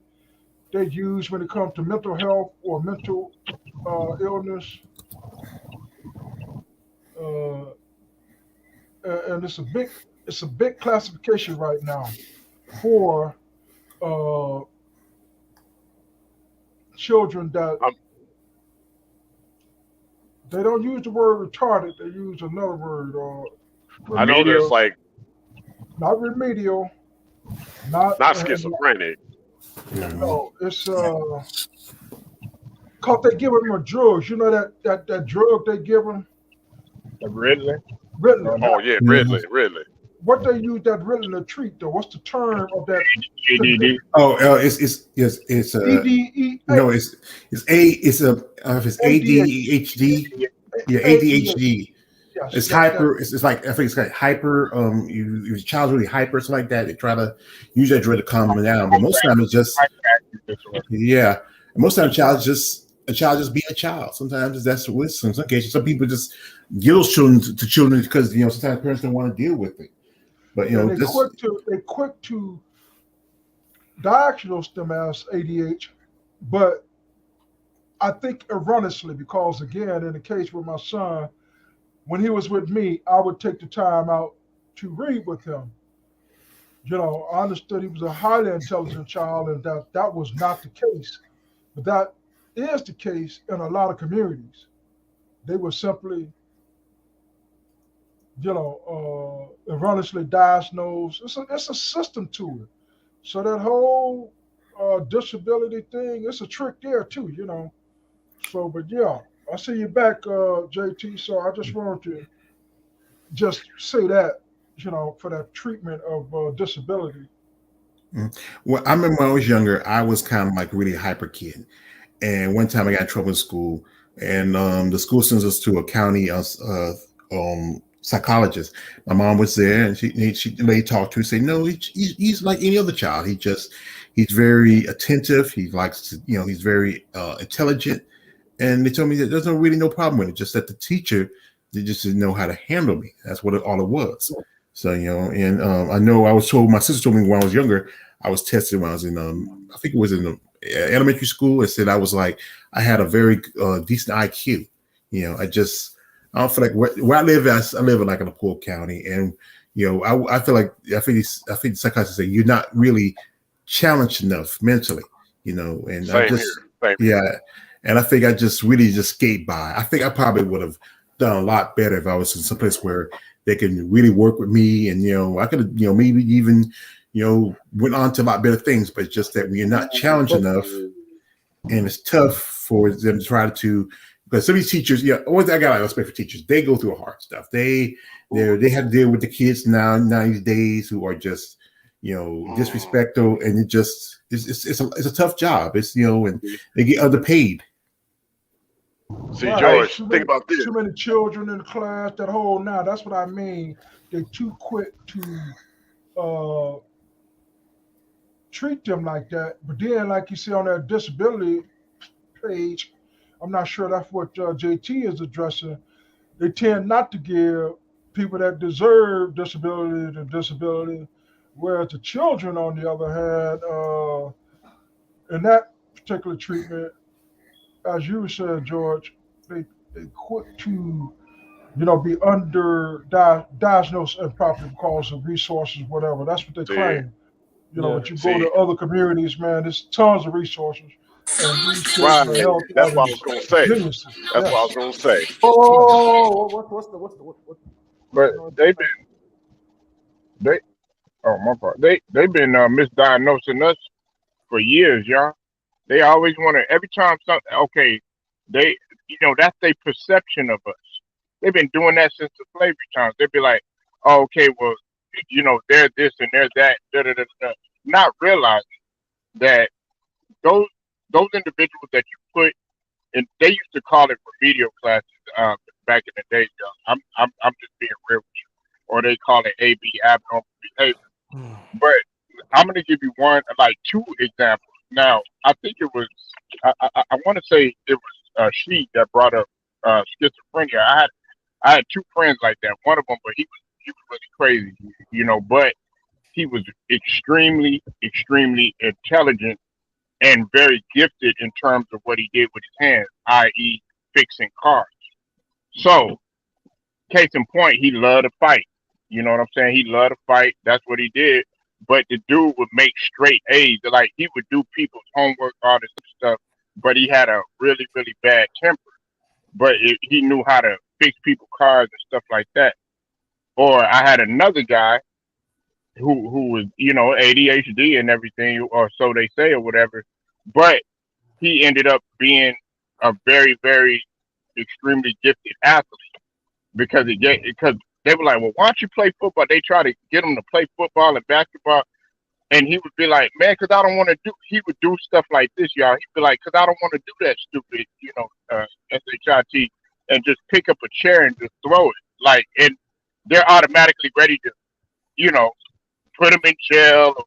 use when it comes to mental health or mental illness, and it's a big classification right now for children that. They don't use the word retarded. They use another word. I know there's like not remedial, not schizophrenic. No, it's cause they give them a drugs. You know that drug they give them. Ridley. Ridley. Oh yeah, Ridley. what they use that really to treat though? What's the term of that? ADD. Oh, it's EDE, no, if it's ADHD, yeah, ADHD. Yes, It's hyper. It's like I think it's like hyper. Your child's really hyper, something like that. They try to use that drug to calm them down, but most of the time it's just yeah. Most of the time, a child just being a child. Sometimes that's the wisdom. In some cases, some people just give those children to children because sometimes parents don't want to deal with it. But they quick to diagnose them as ADH, but I think erroneously because again, in the case with my son, when he was with me, I would take the time out to read with him. I understood he was a highly intelligent child and that was not the case. But that is the case in a lot of communities. They were simply, erroneously diagnosed. It's a system to it. So that whole disability thing, it's a trick there too, So, but yeah, I see you back, JT. So I just wanted to just say that, for that treatment of disability. Well, I remember when I was younger, I was kind of like really a hyper kid. And one time I got in trouble in school, and the school sends us to a county psychologist. My mom was there, and they talked to her, say, no, he's like any other child. He's very attentive. He likes to, he's very intelligent. And they told me that there's no problem with it. Just that the teacher, they just didn't know how to handle me. That's what all it was. So, and I know I was told, my sister told me when I was younger, I was tested when I was in, I think it was in elementary school. It said I had a very decent IQ. I don't feel like where I live, I live in like in a poor county. And, I feel like, I think the psychiatrist say you're not really challenged enough mentally, and Same I just, here. yeah. And I think I just really just skate by. I think I probably would have done a lot better if I was in some place where they can really work with me. And, I could have, maybe even, went on to a lot better things, but it's just that we're not challenged enough. And it's tough for them to try to, because some of these teachers, one thing I got respect for teachers, they go through hard stuff. They have to deal with the kids now these days who are just, disrespectful, and it's a tough job. It's, and they get underpaid. See, George, think about this. Too many children in the class, that whole now. That's what I mean. They're too quick to treat them like that. But then, like you see on that disability page, I'm not sure that's what JT is addressing. They tend not to give people that deserve disability to disability, whereas the children, on the other hand, in that particular treatment, as you said, George, they quick to, be under diagnosed improperly because of resources, whatever. That's what they claim. But you go to other communities, man, there's tons of resources. Right. That's what I was gonna say. That's what I was gonna say. But my part. They've been misdiagnosing us for years, y'all. They always want to, every time something, okay, they, that's their perception of us. They've been doing that since the slavery times. They'd be like, oh, okay, well, they're this and they're that, not realizing that those individuals that you put, and they used to call it remedial classes back in the day, y'all. I'm just being real with you. Or they call it AB, abnormal behavior. But I'm going to give you two examples. Now, I think it was, I want to say it was she that brought up schizophrenia. I had two friends like that. One of them, but he was really crazy, but he was extremely, extremely intelligent and very gifted in terms of what he did with his hands, i.e. fixing cars. So, case in point, he loved to fight. You know what I'm saying? He loved to fight. That's what he did. But the dude would make straight A's. Like, he would do people's homework, all this stuff, but he had a really, really bad temper. But he knew how to fix people's cars and stuff like that. Or I had another guy who was, ADHD and everything, or so they say or whatever. But he ended up being a very, very extremely gifted athlete because they were like, well, why don't you play football? They try to get him to play football and basketball. And he would be like, man, because I don't want to do, he would do stuff like this, y'all. He'd be like, because I don't want to do that stupid, SHIT, and just pick up a chair and just throw it. Like, and they're automatically ready to, you know, put him in jail, or,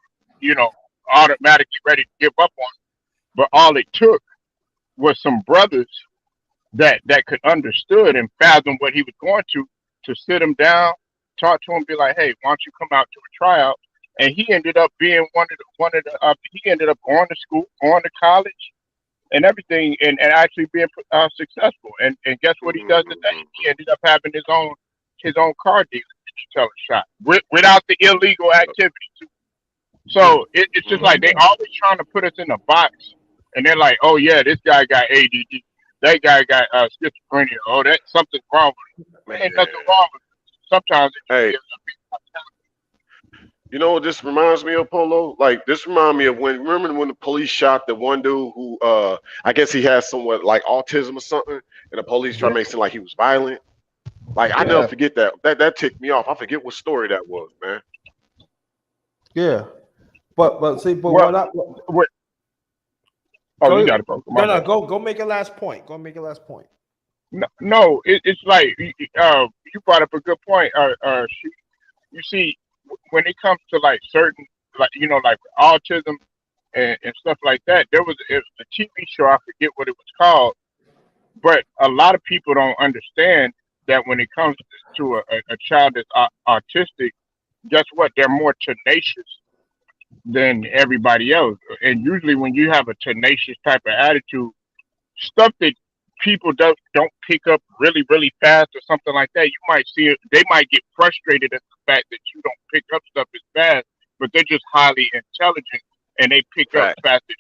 automatically ready to give up on him. But all it took was some brothers that could understood and fathom what he was going to sit him down, talk to him, be like, hey, why don't you come out to a tryout? And he ended up being he ended up going to school, going to college, and everything, and actually being successful. And guess what he does today? He ended up having his own car dealer, tell a shot, without the illegal activity too. So it's just like they always trying to put us in a box, and they're like, oh yeah, this guy got ADD, that guy got schizophrenia, oh that something's wrong with him. Man, ain't nothing wrong with him. Sometimes Hey, you know what this reminds me of, Polo? Like this reminds me of remember when the police shot the one dude who I guess he has somewhat like autism or something, and the police tried to make it seem like he was violent. Like I never forget that. That ticked me off. I forget what story that was, man. Yeah. But see, but Well, what you got it, bro. No, go make your last point. Go make your last point. No, it's like you brought up a good point. You see, when it comes to like certain, like like autism and stuff like that, it was a TV show. I forget what it was called, but a lot of people don't understand that when it comes to a child that's autistic, guess what? They're more tenacious than everybody else. And usually, when you have a tenacious type of attitude, stuff that people don't pick up really fast or something like that, you might see it. They might get frustrated at the fact that you don't pick up stuff as fast, but they're just highly intelligent and they pick up faster.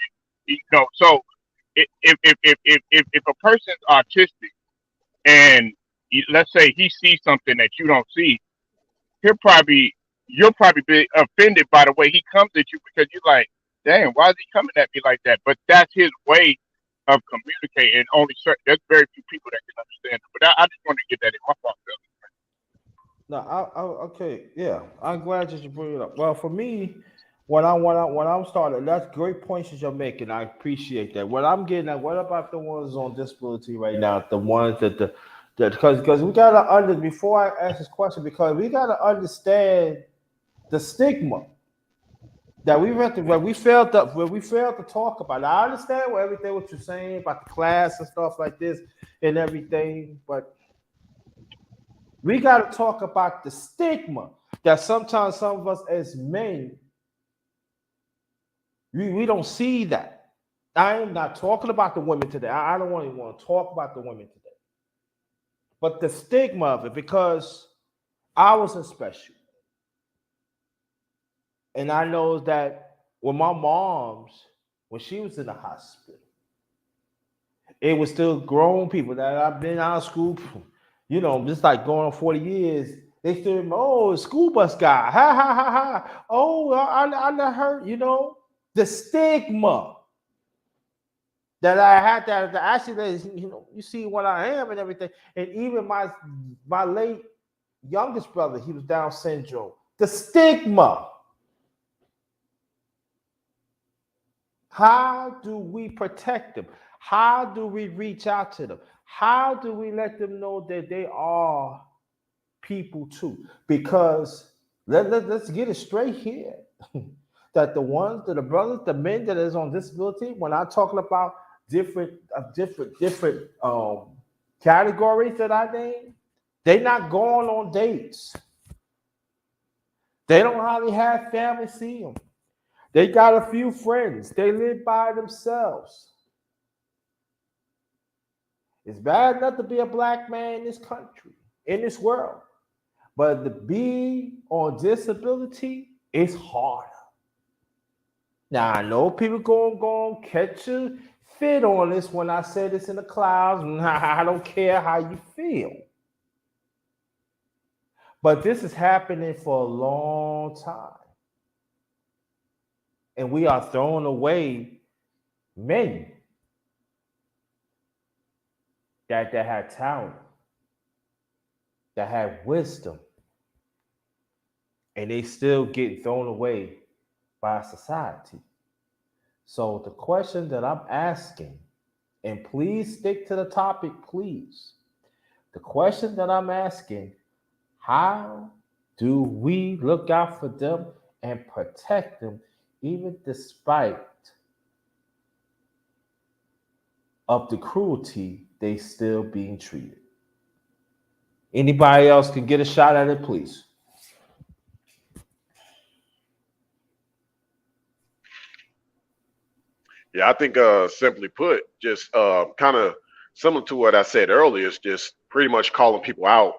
So if a person's autistic and let's say he sees something that you don't see, you'll probably be offended by the way he comes at you because you're like, damn, why is he coming at me like that? But that's his way of communicating. And there's very few people that can understand it. But I just want to get that in my thoughts. No, okay, yeah. I'm glad that you bring it up. Well, for me, when I'm starting, that's great points that you're making. I appreciate that. What I'm getting at, what about the ones on disability right now? The ones that because we gotta before I ask this question, because we gotta understand the stigma that we failed to talk about. Now, I understand everything what you're saying about the class and stuff like this and everything, but we got to talk about the stigma that sometimes some of us as men we don't see that. I am not talking about the women today. I don't even want to talk about the women today, but the stigma of it, because I was in special. And I know that when my mom's, when she was in the hospital, it was still grown people that I've been out of school, just like going on 40 years. They still, oh, school bus guy, ha ha ha ha. Oh, I not heard, the stigma that I had that actually, you see what I am and everything. And even my late youngest brother, he was Down syndrome. The stigma. How do we protect them? How do we reach out to them? How do we let them know that they are people too? Because let's get it straight here. That the brothers, the men that is on disability, when I'm talking about different categories that I name, they're not going on dates. They don't hardly have family see them. They got a few friends. They live by themselves. It's bad enough to be a black man in this country, in this world. But to be on disability is harder. Now, I know people going to catch a fit on this when I say this in the clouds. I don't care how you feel. But this is happening for a long time. And we are throwing away men that had talent, that had wisdom, and they still get thrown away by society. So the question that I'm asking, and please stick to the topic, please. The question that I'm asking, how do we look out for them and protect them, even despite of the cruelty they still being treated? Anybody else can get a shot at it, please. Yeah, I think simply put, just kind of similar to what I said earlier, is just pretty much calling people out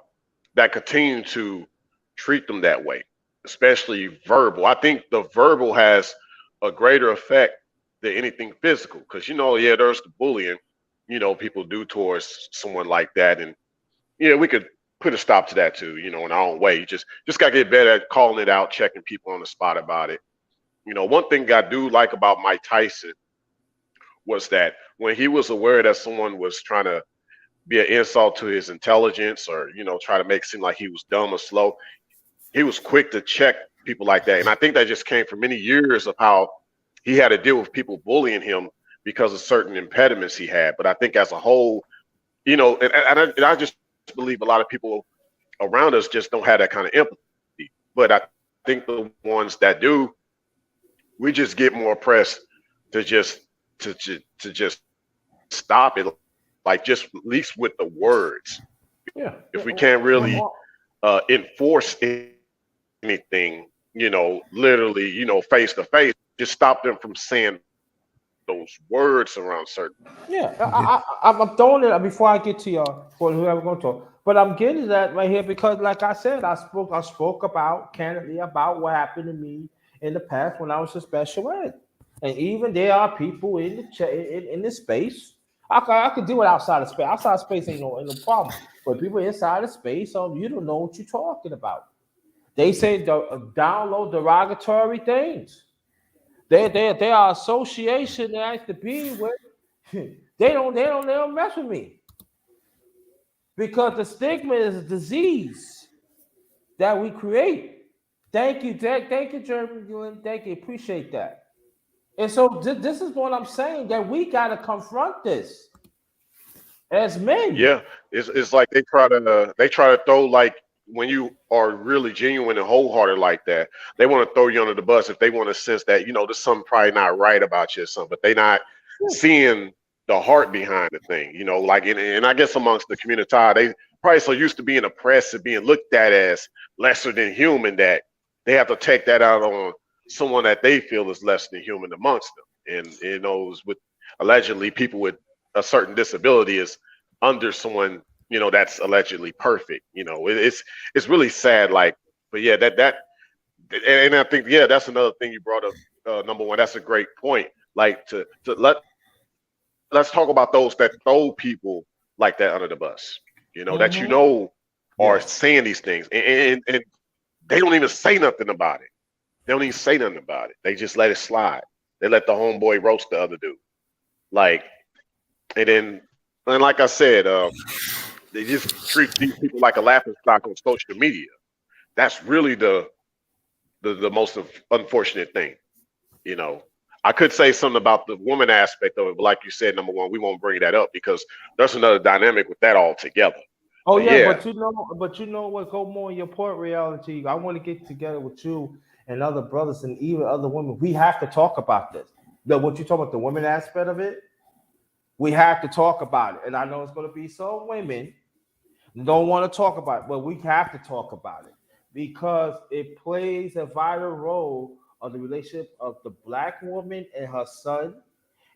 that continue to treat them that way, especially verbal. I think the verbal has a greater effect than anything physical, because yeah, there's the bullying, people do towards someone like that, and yeah, we could put a stop to that too, in our own way. You just gotta get better at calling it out, checking people on the spot about it. One thing I do like about Mike Tyson was that when he was aware that someone was trying to be an insult to his intelligence, or try to make it seem like he was dumb or slow, he was quick to check people like that. And I think that just came from many years of how he had to deal with people bullying him because of certain impediments he had. But I think as a whole, and I just believe a lot of people around us just don't have that kind of empathy. But I think the ones that do, we just get more press to just stop it, like just at least with the words. Yeah. If we can't really enforce anything, literally, face to face, just stop them from saying those words around certain. Yeah, I'm throwing it before I get to y'all, for whoever going to talk. But I'm getting that right here because, like I said, I spoke about candidly about what happened to me in the past when I was a special ed, and even there are people in the in the space. I could do it outside of space. Outside of space ain't no problem. But people inside of space, you don't know what you're talking about. They say download derogatory things. They are association that I used to be with. They don't mess with me because the stigma is a disease that we create. Thank you, Jeremy. Thank you, appreciate that. And so this is what I'm saying, that we got to confront this as men. Yeah, it's like they try to throw, like, when you are really genuine and wholehearted like that, they want to throw you under the bus if they want to sense that there's something probably not right about you or something, but they not seeing the heart behind the thing. Like, and I guess amongst the community, they probably so used to being oppressed and being looked at as lesser than human that they have to take that out on someone that they feel is less than human amongst them. And with allegedly people with a certain disability is under someone that's allegedly perfect. It's really sad. Like, but yeah, that and I think that's another thing you brought up. Number one, that's a great point. Like let's talk about those that throw people like that under the bus. That are saying these things, and they don't even say nothing about it. They don't even say nothing about it. They just let it slide. They let the homeboy roast the other dude. Like, and like I said, they just treat these people like a laughing stock on social media. That's really the most unfortunate thing. I could say something about the woman aspect of it, but like you said, number one, we won't bring that up because there's another dynamic with that altogether. Oh yeah, but you know what? Go more in your point reality. I want to get together with you and other brothers and even other women. We have to talk about this. What you talk about, the women aspect of it, we have to talk about it. And I know it's going to be some women don't want to talk about it, but we have to talk about it because it plays a vital role of the relationship of the black woman and her son,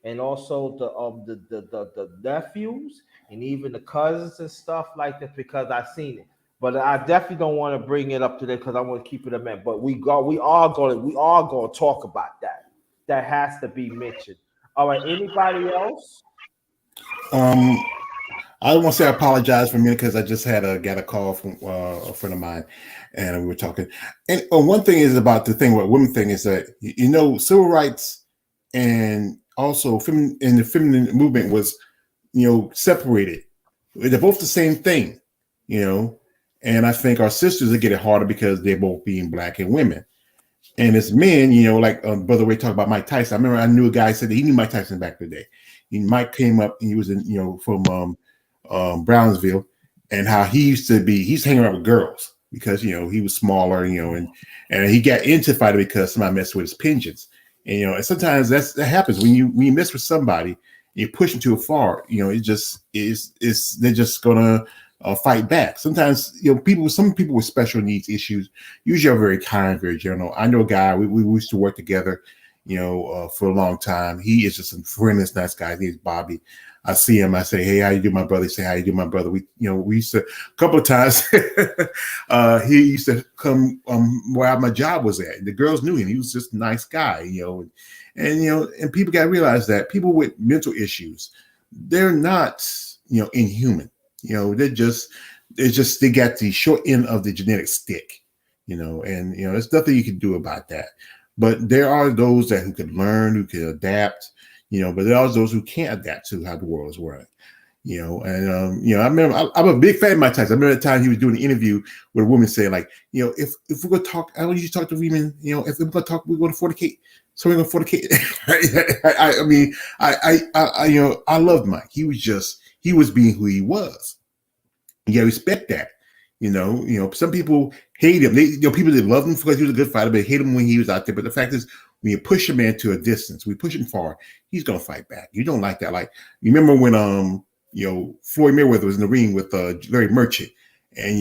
and also the nephews and even the cousins and stuff like that, because I've seen it. But I definitely don't want to bring it up today because I want to keep it a man. But we are going to talk about that. That has to be mentioned. All right. Anybody else? I want to say I apologize for a minute because I just got a call from a friend of mine, and we were talking. And one thing is about the thing with women thing is that civil rights and also the feminine movement was separated. They're both the same thing, and And I think our sisters are getting harder because they're both being black and women. And as men, you know, like Brother Ray talked about Mike Tyson. I remember I knew a guy said that he knew Mike Tyson back in the day. Mike came up and he was in, you know, from Brownsville, and how he used to be, he's hanging around with girls because, you know, he was smaller, you know, and he got into fighting because somebody messed with his pensions. And, you know, and sometimes that happens when you mess with somebody, you push them too far, you know, it just is they're just gonna fight back. Sometimes, you know, some people with special needs issues usually are very kind, very gentle. I know a guy, we used to work together, you know, for a long time. He is just a friendless, nice guy. His name's Bobby. I see him. I say, "Hey, how you do, my brother?" He say, "How you do, my brother?" We used to a couple of times. He used to come where my job was at. The girls knew him. He was just a nice guy, you know. And you know, and people got to realize that people with mental issues, they're not, you know, inhuman. You know, they got the short end of the genetic stick, you know, and you know, there's nothing you can do about that. But there are those who can learn, who can adapt, you know, but there are those who can't adapt to how the world is running, you know. And you know, I remember I'm a big fan of Mike Tyson. I remember the time he was doing an interview with a woman saying, like, you know, if we're gonna talk, I don't usually talk to women, you know, if we're gonna talk, we're gonna fornicate. So we're gonna fornicate. I mean, I you know, I loved Mike. He was being who he was. You gotta respect that. You know, some people hate him. People that love him because he was a good fighter, but hate him when he was out there. But the fact is, when you push a man to a distance, we push him far, he's gonna fight back. You don't like that. Like, you remember when you know, Floyd Mayweather was in the ring with Larry Merchant, and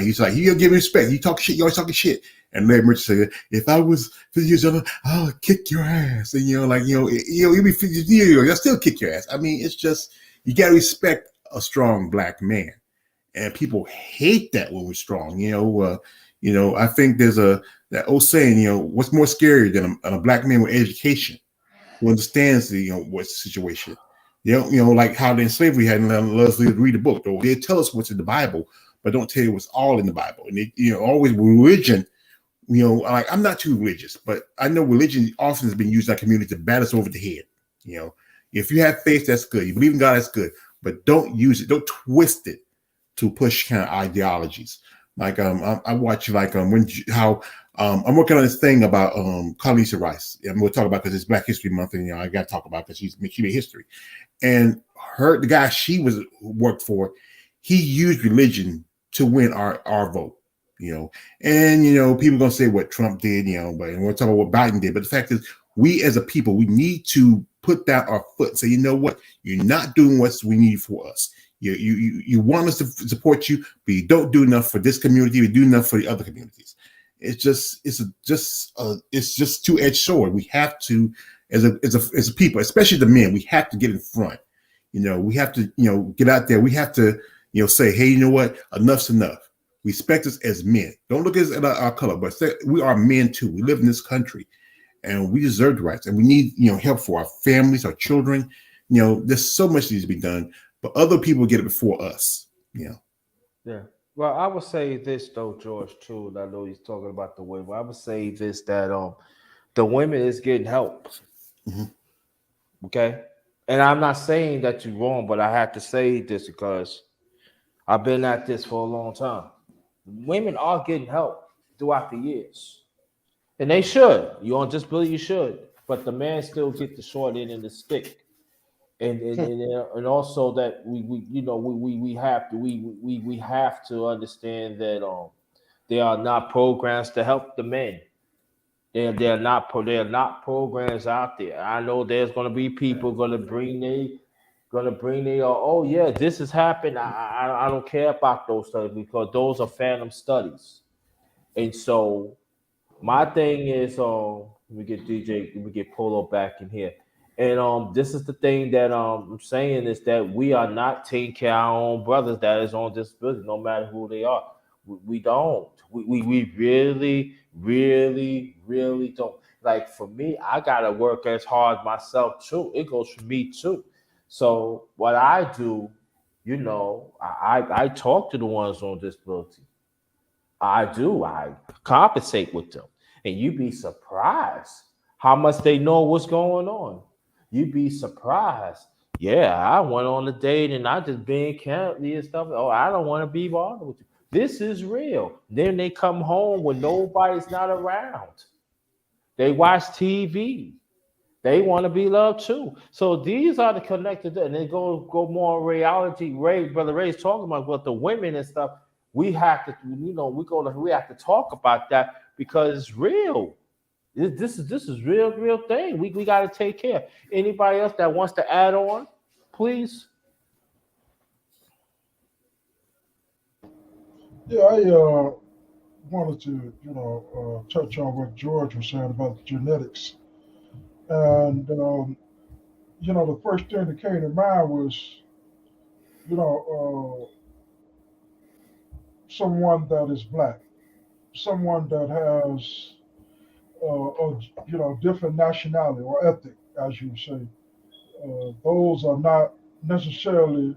he's like, you gotta give him respect. You talk shit, you always talking shit. And Larry Merchant said, if I was 50 years old, I'll kick your ass. And you'll be 50 years old, I'll still kick your ass. I mean, it's just, you gotta respect a strong black man. And people hate that when we're strong. I think there's that old saying, you know, what's more scary than a black man with education who understands the, you know, what's the situation. Like how in slavery had us read the book. They tell us what's in the Bible, but don't tell you what's all in the Bible. And always religion. Like, I'm not too religious, but I know religion often has been used in our community to bat us over the head. If you have faith, that's good. You believe in God, that's good. But don't use it. Don't twist it to push kind of ideologies. Like I watch I'm working on this thing about Condoleezza Rice. And we'll talk about because it's Black History Month, and I got to talk about because she made history. And the guy she worked for, he used religion to win our vote. And people are gonna say what Trump did, but and we'll talk about what Biden did. But the fact is, we as a people, we need to put down our foot and say, you know what, you're not doing what we need for us. You want us to support you, but you don't do enough for this community. You do enough for the other communities. It's just two-edged sword. We have to, as a people, especially the men, we have to get in front. We have to, get out there. We have to, say, hey, you know what? Enough's enough. Respect us as men. Don't look at our color, but say, we are men too. We live in this country, and we deserve the rights. And we need, help for our families, our children. There's so much needs to be done, but other people get it before us. Yeah. Well, I would say this though, George, too. And I know he's talking about the women. I would say this, that the women is getting help. Mm-hmm. Okay. And I'm not saying that you're wrong, but I have to say this because I've been at this for a long time. Women are getting help throughout the years. And they should. You on disability, you should. But the man still get the short end of the stick. And also that we have to understand that there are not programs to help the men. They're not programs out there. I know there's gonna be people gonna bring oh yeah, this has happened. I don't care about those studies because those are phantom studies. And so my thing is let me get Polo back in here. And this is the thing that I'm saying is that we are not taking care of our own brothers that is on disability, no matter who they are. We don't. We really, really, really don't. Like for me, I gotta work as hard myself too. It goes for me too. So what I do, I talk to the ones on disability. I do. I compensate with them. And you'd be surprised how much they know what's going on. You'd be surprised. Yeah, I went on a date and I just being county and stuff. Oh, I don't want to be bothered with you. This is real. Then they come home when nobody's not around. They watch TV. They want to be loved too. So these are the connected, and they go more reality. Brother Ray's talking about what the women and stuff. We have to, we have to talk about that because it's real. This is real thing. We got to take care. Anybody else that wants to add on, please. Yeah, I wanted to, touch on what George was saying about the genetics. And, the first thing that came to mind was, you know, someone that is black, someone that has, different nationality or ethnic, as you say. Those are not necessarily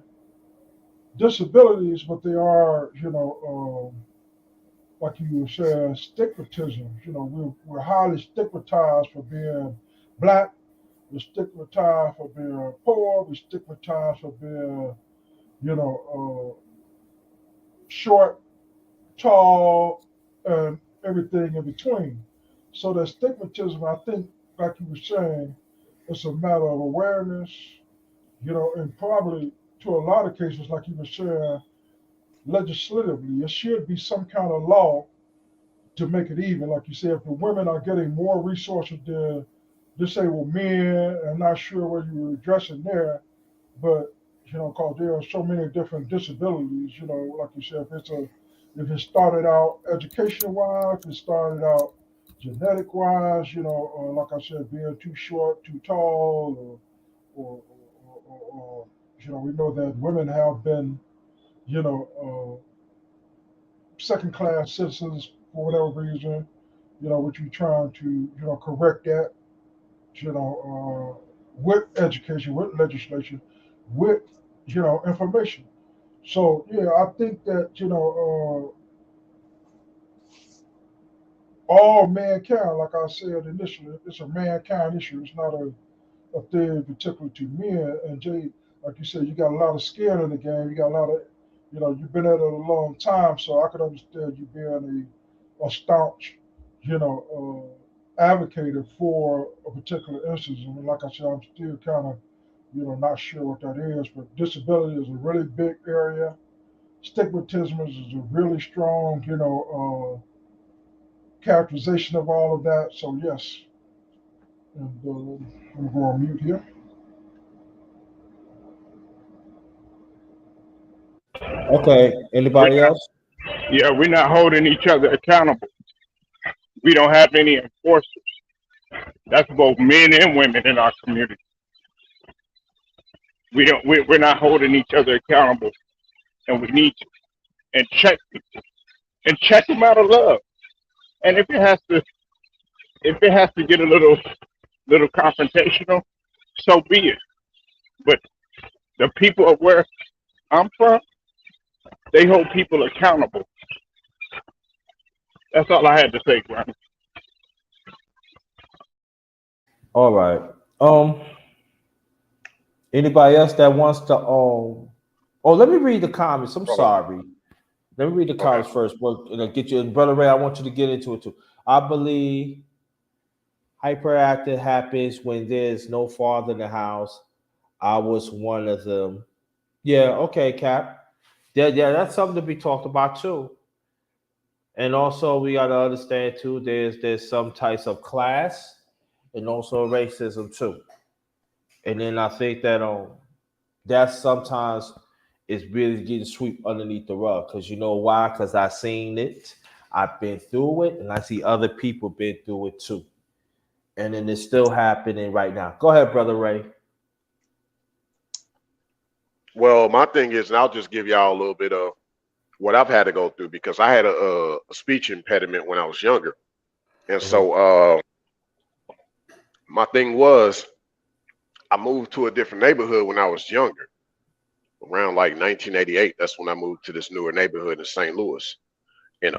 disabilities, but they are, like you were saying, stigmatism. We're highly stigmatized for being black. We're stigmatized for being poor. We're stigmatized for being, short, tall, and everything in between. So that stigmatism, I think, like you were saying, it's a matter of awareness, and probably to a lot of cases, like you were saying, legislatively, it should be some kind of law to make it even. Like you said, if the women are getting more resources than disabled men, I'm not sure what you were addressing there, but because there are so many different disabilities, like you said, if it started out education wise, if it started out genetic wise, like I said, being too short, too tall, or we know that women have been, second class citizens for whatever reason, which we're trying to, correct that, with education, with legislation, with, information. So, yeah, I think that, all mankind, like I said initially, it's a mankind issue. It's not a thing particular to men. And Jay, like you said, you got a lot of skin in the game. You got a lot of, you've been at it a long time. So I could understand you being a staunch, advocate for a particular instance. I mean, like I said, I'm still kind of, not sure what that is. But disability is a really big area. Stigmatism is a really strong, characterization of all of that. So yes, and I'm going on mute here. Okay. Anybody else? Yeah, we're not holding each other accountable. We don't have any enforcers. That's both men and women in our community. We're not holding each other accountable, and we need to and check people and check them out of love. And if it has to get a little confrontational, so be it. But the people of where I'm from, they hold people accountable. That's all I had to say, Granny. All right. Anybody else that wants to let me read the comments. I'm sorry. Let me read the comments first. But get you, Brother Ray, I want you to get into it too. I believe hyperactive happens when there's no father in the house. I was one of them. Yeah, okay, Cap. Yeah, that's something to be talked about too. And also we gotta understand too, there's some types of class and also racism too. And then I think that sometimes is really getting swept underneath the rug. Because you know why? Because I've seen it, I've been through it, and I see other people been through it too. And then it's still happening right now. Go ahead, Brother Ray. Well, my thing is, and I'll just give y'all a little bit of what I've had to go through because I had a speech impediment when I was younger. And so my thing was, I moved to a different neighborhood when I was younger, around like 1988. That's when I moved to this newer neighborhood in St. Louis. And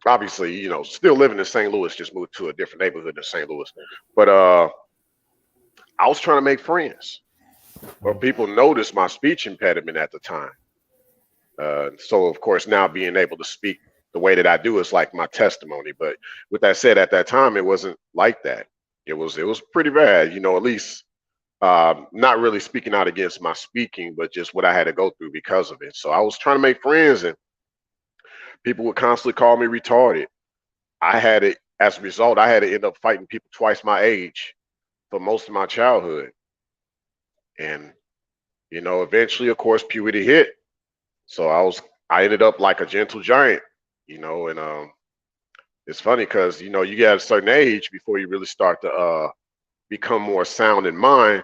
obviously, still living in St. Louis, just moved to a different neighborhood in St. Louis. But I was trying to make friends. Well, people noticed my speech impediment at the time. So of course now being able to speak the way that I do is like my testimony. But with that said, at that time it wasn't like that. It was pretty bad, at least not really speaking out against my speaking, but just what I had to go through because of it. So I was trying to make friends, and people would constantly call me retarded. I had it as a result. I had to end up fighting people twice my age for most of my childhood, and eventually, of course, puberty hit. So I ended up like a gentle giant, and it's funny because you get a certain age before you really start to become more sound in mind.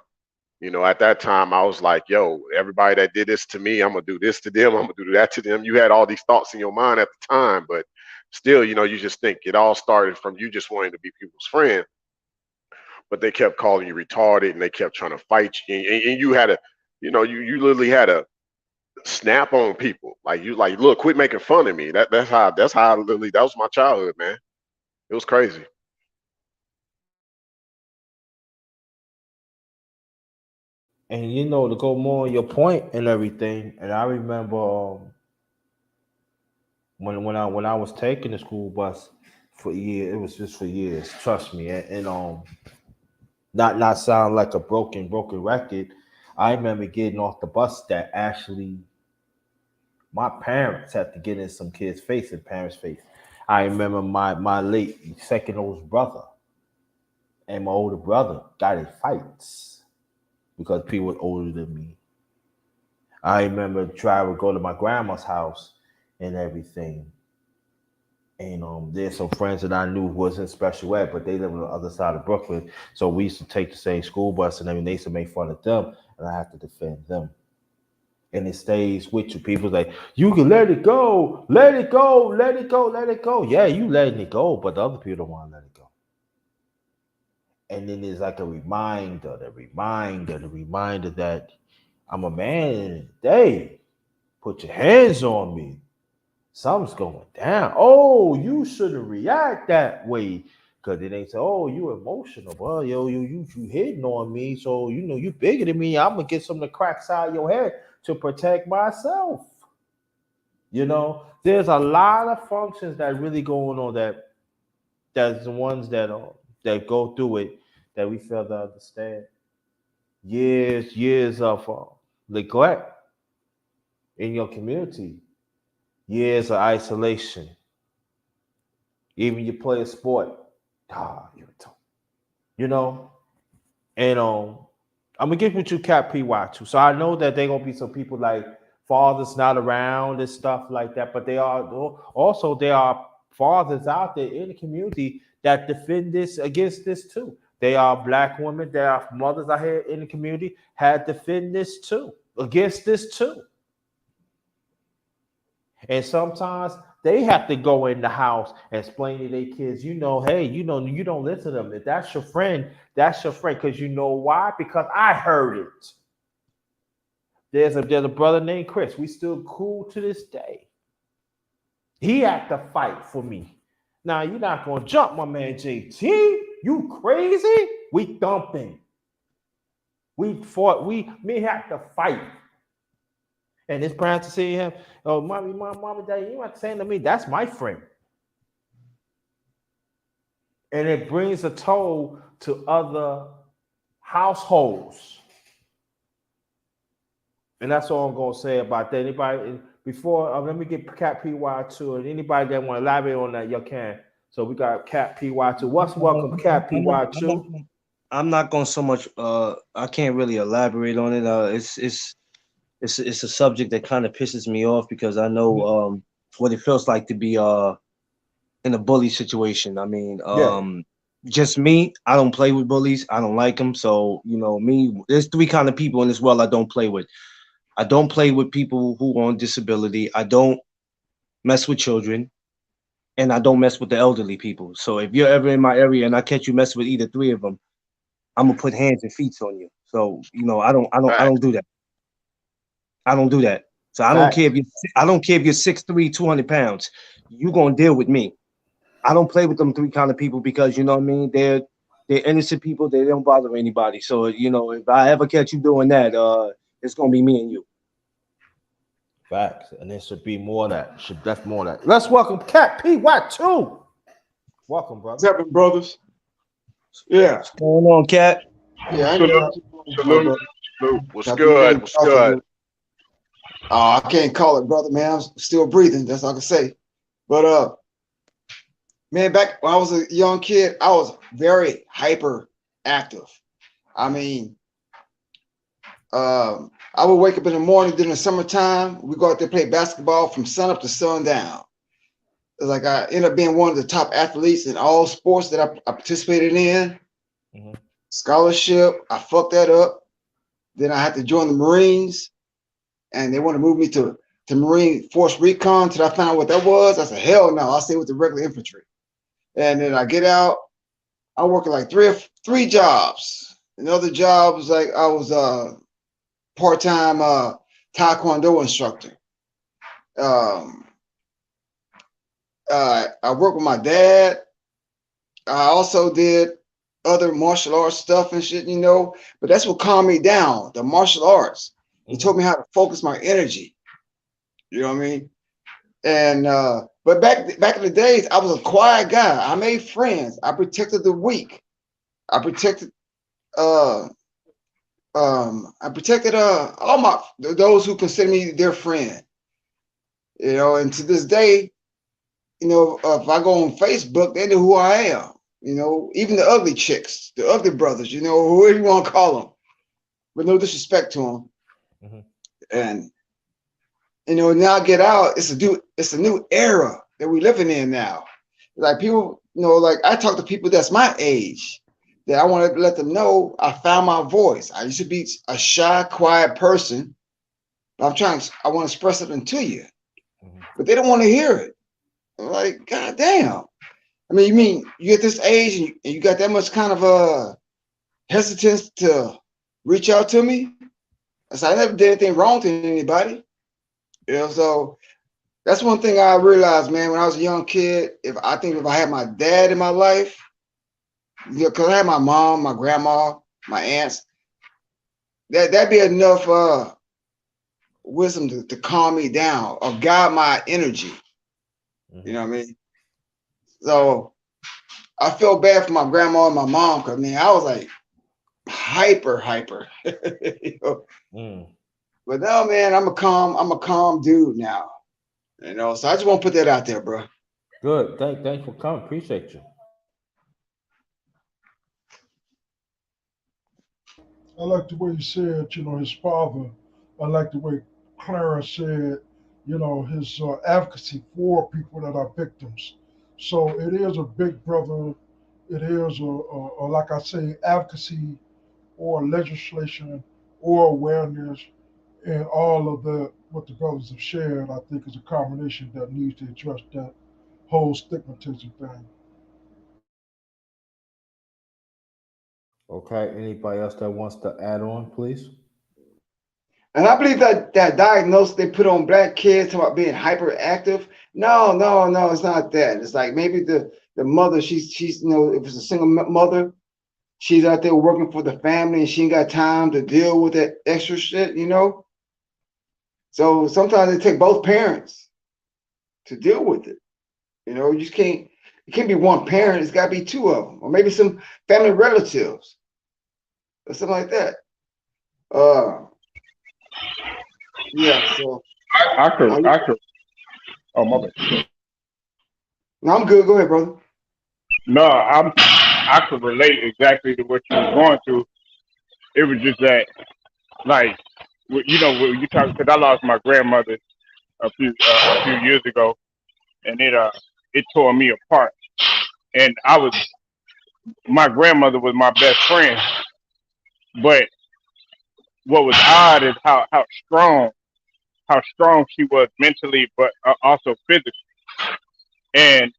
At that time, I was like, yo, everybody that did this to me, I'm gonna do this to them, I'm gonna do that to them. You had all these thoughts in your mind at the time, but still, you just think it all started from you just wanting to be people's friend. But they kept calling you retarded, and they kept trying to fight you, and you had to, you literally had to snap on people. Like you like, look, quit making fun of me. That's how I literally, that was my childhood, man. It was crazy. And to go more on your point and everything, and I remember when I was taking the school bus for years, it was just for years. Trust me, and not sound like a broken record. I remember getting off the bus that actually my parents had to get in some kids' face and parents' face. I remember my late second oldest brother and my older brother got in fights because people were older than me. I remember trying to go to my grandma's house and everything. And there's some friends that I knew wasn't special ed, but they live on the other side of Brooklyn. So we used to take the same school bus, and they used to make fun of them, and I have to defend them. And it stays with you. People like, you can let it go, let it go, let it go, let it go. Yeah, you letting it go, but the other people don't want to let it go. And then there's like a reminder, the reminder that I'm a man in the day. Put your hands on me. Something's going down. Oh, you shouldn't react that way. Cause it ain't say, oh, you emotional. Well, yo, you hitting on me. So you bigger than me. I'm gonna get some of the cracks out of your head to protect myself. There's a lot of functions that really going on that's the ones that go through it that we fail to understand. Years of neglect in your community, years of isolation. Even you play a sport, you know, and I'm gonna get with you, Cat PY too. So I know that there gonna be some people like fathers not around and stuff like that, but there are fathers out there in the community that defend this against this too. They are black women, there are mothers out here in the community had defend this too, against this too. And sometimes they have to go in the house and explain to their kids, hey, you don't listen to them. If that's your friend, that's your friend. Because you know why? Because I heard it. There's a brother named Chris. We still cool to this day. He had to fight for me. Now, you're not going to jump my man JT. You crazy? We thumping. We fought. Me had to fight. And his parents to see him, oh, mommy, daddy, you not saying to me, that's my friend. And it brings a toll to other households. And that's all I'm going to say about that. Anybody, before, let me get Cat PY too. And anybody that want to elaborate on that, you can. So we got Cat PY too. Welcome, Cat PY too. I'm not going to so much, I can't really elaborate on it. It's a subject that kind of pisses me off because I know what it feels like to be in a bully situation. I mean, just me, I don't play with bullies. I don't like them. So, me, there's three kind of people in this world I don't play with. I don't play with people who are on disability. I don't mess with children. And I don't mess with the elderly people. So if you're ever in my area and I catch you messing with either three of them, I'm gonna put hands and feet on you. So, I don't do that. I don't do that. So I don't care if you're 6'3", 200 pounds. You're gonna deal with me. I don't play with them three kind of people because you know what I mean. They're innocent people. They don't bother anybody. So if I ever catch you doing that, it's gonna be me and you. Facts. And there should be more of that. Should definitely more of that. Let's welcome Cat PY2. Welcome, What's brother. happening, brothers? Yeah, What's going on, Cat? yeah, I ain't Salute, got salute, salute. What's got good? What's good? I can't call it, brother, man. I'm still breathing. That's all I can say. But man, back when I was a young kid, I was very hyper active. I mean, I would wake up in the morning during the summertime. We go out there play basketball from sun up to sundown. It's like I ended up being one of the top athletes in all sports that I participated in. Mm-hmm. Scholarship, I fucked that up. Then I had to join the Marines, and they want to move me to Marine Force Recon until I found out what that was. I said, hell no, I'll stay with the regular infantry. And then I get out, I'm working like three jobs. Another job was like I was a part-time Taekwondo instructor. I worked with my dad. I also did other martial arts stuff and shit, but that's what calmed me down, the martial arts. It taught me how to focus my energy. You know what I mean? And but back in the days, I was a quiet guy. I made friends. I protected the weak. I protected all those who consider me their friend. And to this day, if I go on Facebook, they know who I am. Even the ugly chicks, the ugly brothers, whoever you want to call them, with no disrespect to them. Mm-hmm. And now I get out, it's a new era that we're living in now. Like people, like I talk to people that's my age, that I want to let them know I found my voice. I used to be a shy, quiet person, but I want to express something to you. Mm-hmm. But they don't want to hear it. I'm like, God damn. I mean, you mean you at this age and you got that much kind of hesitance to reach out to me? I said, I never did anything wrong to anybody. So that's one thing I realized, man, when I was a young kid. If I had my dad in my life, because I had my mom, my grandma, my aunts, that'd be enough wisdom to calm me down or guide my energy. Mm-hmm. You know what I mean? So I feel bad for my grandma and my mom because, man, I was like hyper. But no, man, I'm a calm dude now. So I just want to put that out there, bro. Good. Thanks for coming. Appreciate you. I like the way he said, his father. I like the way Clarence said, his advocacy for people that are victims. So it is a big brother. It is a like I say, advocacy or legislation or awareness, and all of what the brothers have shared, I think, is a combination that needs to address that whole stigmatism thing. Okay. Anybody else that wants to add on, please? And I believe that diagnosis they put on black kids about being hyperactive. No, it's not that. It's like maybe the mother, she's if it's a single mother, she's out there working for the family and she ain't got time to deal with that extra shit, So sometimes it takes both parents to deal with it. You just can't. It can't be one parent. It's got to be two of them, or maybe some family relatives, or something like that. Yeah. So I could. Oh my bad. No, I'm good. Go ahead, brother. No, I could relate exactly to what you were going through. It was just that, like, when you talk, because I lost my grandmother a few years ago, and it tore me apart. And my grandmother was my best friend, but what was odd is how strong she was mentally, but also physically. And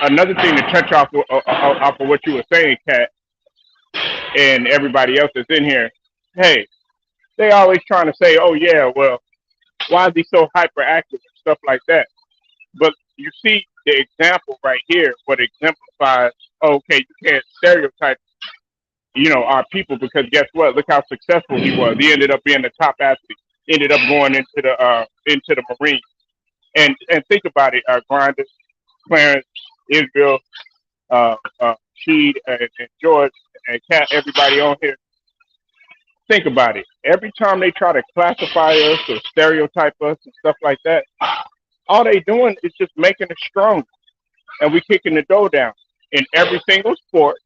another thing to touch off of what you were saying, Kat, and everybody else that's in here, hey, they always trying to say, oh yeah, well, why is he so hyperactive and stuff like that? But you see the example right here, what exemplifies, okay, you can't stereotype, our people, because guess what? Look how successful he was. He ended up being the top athlete. ended up going into the Marines. And think about it, Grinda, Clarence, Israel, Sheed, and George, and Cat, everybody on here. Think about it. Every time they try to classify us or stereotype us and stuff like that, all they doing is just making us stronger. And we kicking the door down in every single sport,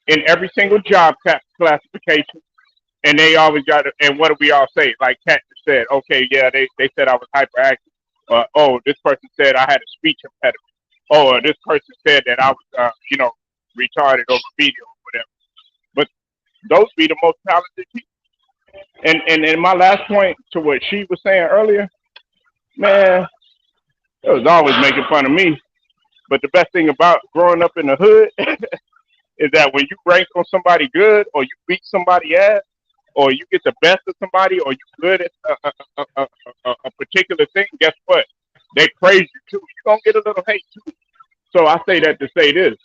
in every single job classification. And they always got to, and what do we all say? Like Kat said, okay, yeah, they said I was hyperactive. Oh, this person said I had a speech impediment. Oh, this person said that I was, retarded over video or whatever. But those be the most talented people. And my last point to what she was saying earlier, man, it was always making fun of me. But the best thing about growing up in the hood is that when you rank on somebody good, or you beat somebody ass, or you get the best of somebody, or you're good at a particular thing, guess what? They praise you too. You're going to get a little hate too. So I say that to say this.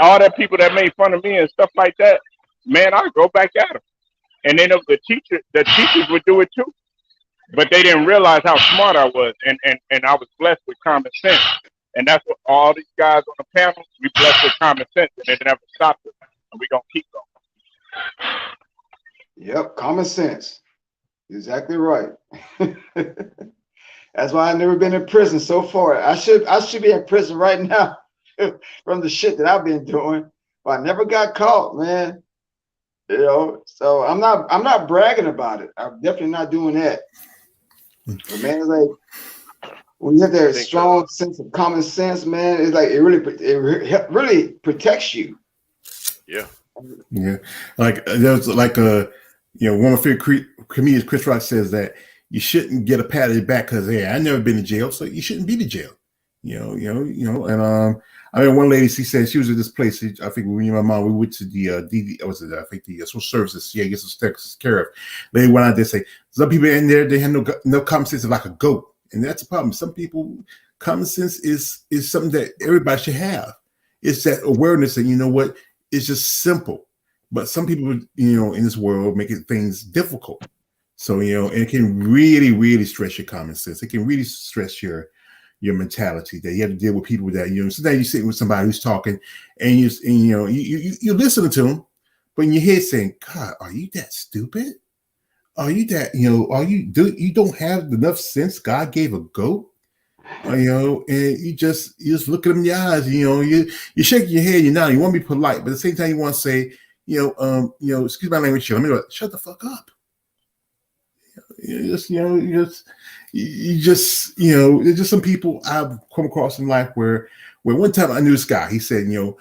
All that people that made fun of me and stuff like that, man, I go back at them. And then the teachers would do it too. But they didn't realize how smart I was. And I was blessed with common sense. And that's what all these guys on the panel, we blessed with common sense. And it never stopped us. And we're going to keep going. Yep, common sense. Exactly right. That's why I've never been in prison so far. I should be in prison right now from the shit that I've been doing. But I never got caught, man. You know, so I'm not bragging about it. I'm definitely not doing that. But man, it's like when you have that strong sense of common sense, man, it's like it really protects you. Yeah. Yeah. Like there's like one of my favorite comedians, Chris Rock, says that you shouldn't get a pat on the back because I never been to jail, so you shouldn't be to jail. And I mean, one lady, she said she was at this place. I think me and my mom, we went to the the social services. Yeah, get some taken care of. Lady went out there, say some people in there, they have no common sense like a goat, and that's a problem. Some people, common sense is something that everybody should have. It's that awareness that, you know what, it's just simple. But some people, in this world, making things difficult. So, and it can really, really stress your common sense. It can really stress your mentality, that you have to deal with people that, sometimes you're sitting with somebody who's talking and you're listening to them, but in your head saying, God, are you that stupid? Are you that, you don't have enough sense? God gave a goat, and you just look at them in the eyes, you're shaking your head, you want to be polite, but at the same time you want to say, excuse my language, let me go, shut the fuck up. There's just some people I've come across in life where one time I knew this guy. He said, man,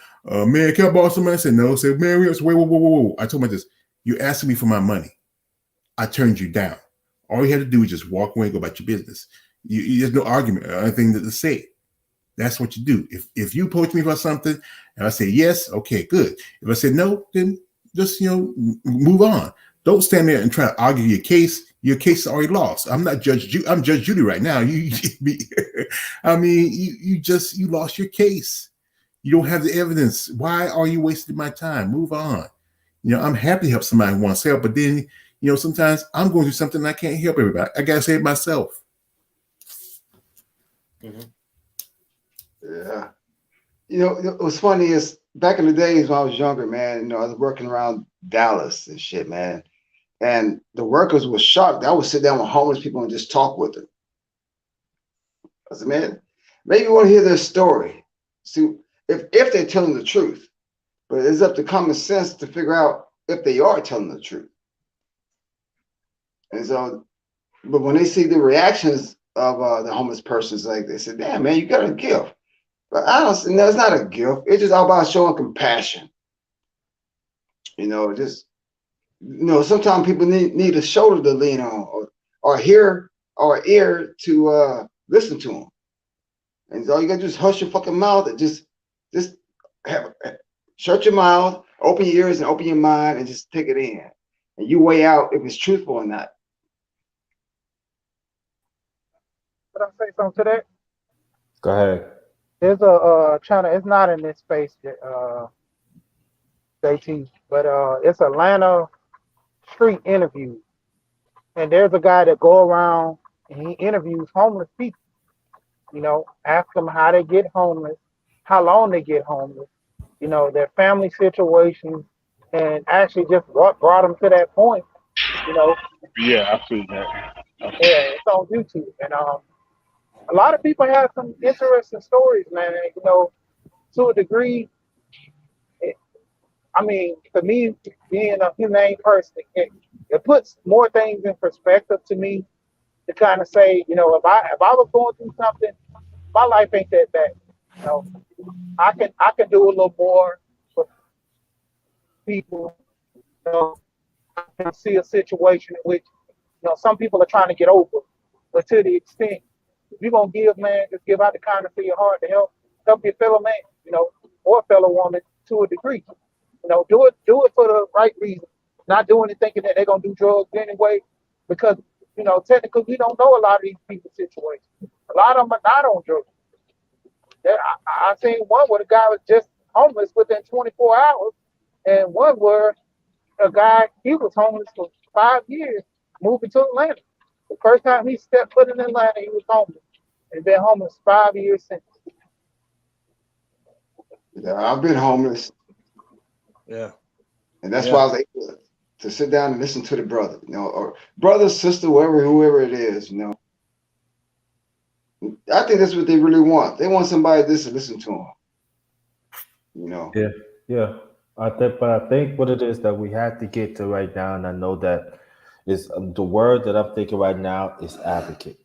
can I borrow some money? I said, no. I said, man, whoa. I told him this. You're asking me for my money. I turned you down. All you had to do was just walk away and go about your business. There's no argument or anything to say. That's what you do. If you approach me for something and I say yes, okay, good. If I say no, then just move on. Don't stand there and try to argue your case. Your case is already lost. I'm not Judge Judy. I'm Judge Judy right now. You lost your case. You don't have the evidence. Why are you wasting my time? Move on. I'm happy to help somebody who wants help, but then, sometimes I'm going through something and I can't help everybody. I gotta save myself. Yeah. What's funny is back in the days when I was younger, man, I was working around Dallas and shit, man. And the workers were shocked. I would sit down with homeless people and just talk with them. I said, man, maybe you want to hear their story. See if they're telling the truth. But it's up to common sense to figure out if they are telling the truth. And so, but when they see the reactions of the homeless persons, like they said, damn, man, you got a gift. But I don't see, no, it's not a gift. It's just all about showing compassion. Sometimes people need a shoulder to lean on or hear or ear to listen to them. And so all you gotta do is hush your fucking mouth and just shut your mouth, open your ears and open your mind and just take it in. And you weigh out if it's truthful or not. Could I say something to that? Go ahead. There's a channel, it's not in this space, JT, but it's Atlanta street interview. And there's a guy that go around and he interviews homeless people. Ask them how they get homeless, how long they get homeless, their family situations, and actually just what brought them to that point. You know, Yeah, I see that. yeah, it's on YouTube, and a lot of people have some interesting stories, man. To a degree, it, I mean, for me, being a humane person, it puts more things in perspective to me to kind of say, if I was going through something, my life ain't that bad. You know, I can do a little more for people. You know, I can see a situation in which some people are trying to get over, but to the extent if you're gonna give, man, just give out the kindness of your heart to help your fellow man, or fellow woman to a degree. Do it for the right reason. Not doing it thinking that they're gonna do drugs anyway, because technically we don't know a lot of these people's situations. A lot of them are not on drugs. I seen one where the guy was just homeless within 24 hours, and one where a guy he was homeless for 5 years, moving to Atlanta. The first time he stepped foot in Atlanta, he was homeless, and been homeless 5 years since. Yeah, I've been homeless, Yeah. and that's Yeah. why I was able to sit down and listen to the brother, or brother, sister, whoever it is, I think that's what they really want. They want somebody just to listen to them, Yeah. I think what it is that we have to get to right now, and I know that is the word that I'm thinking right now is advocate.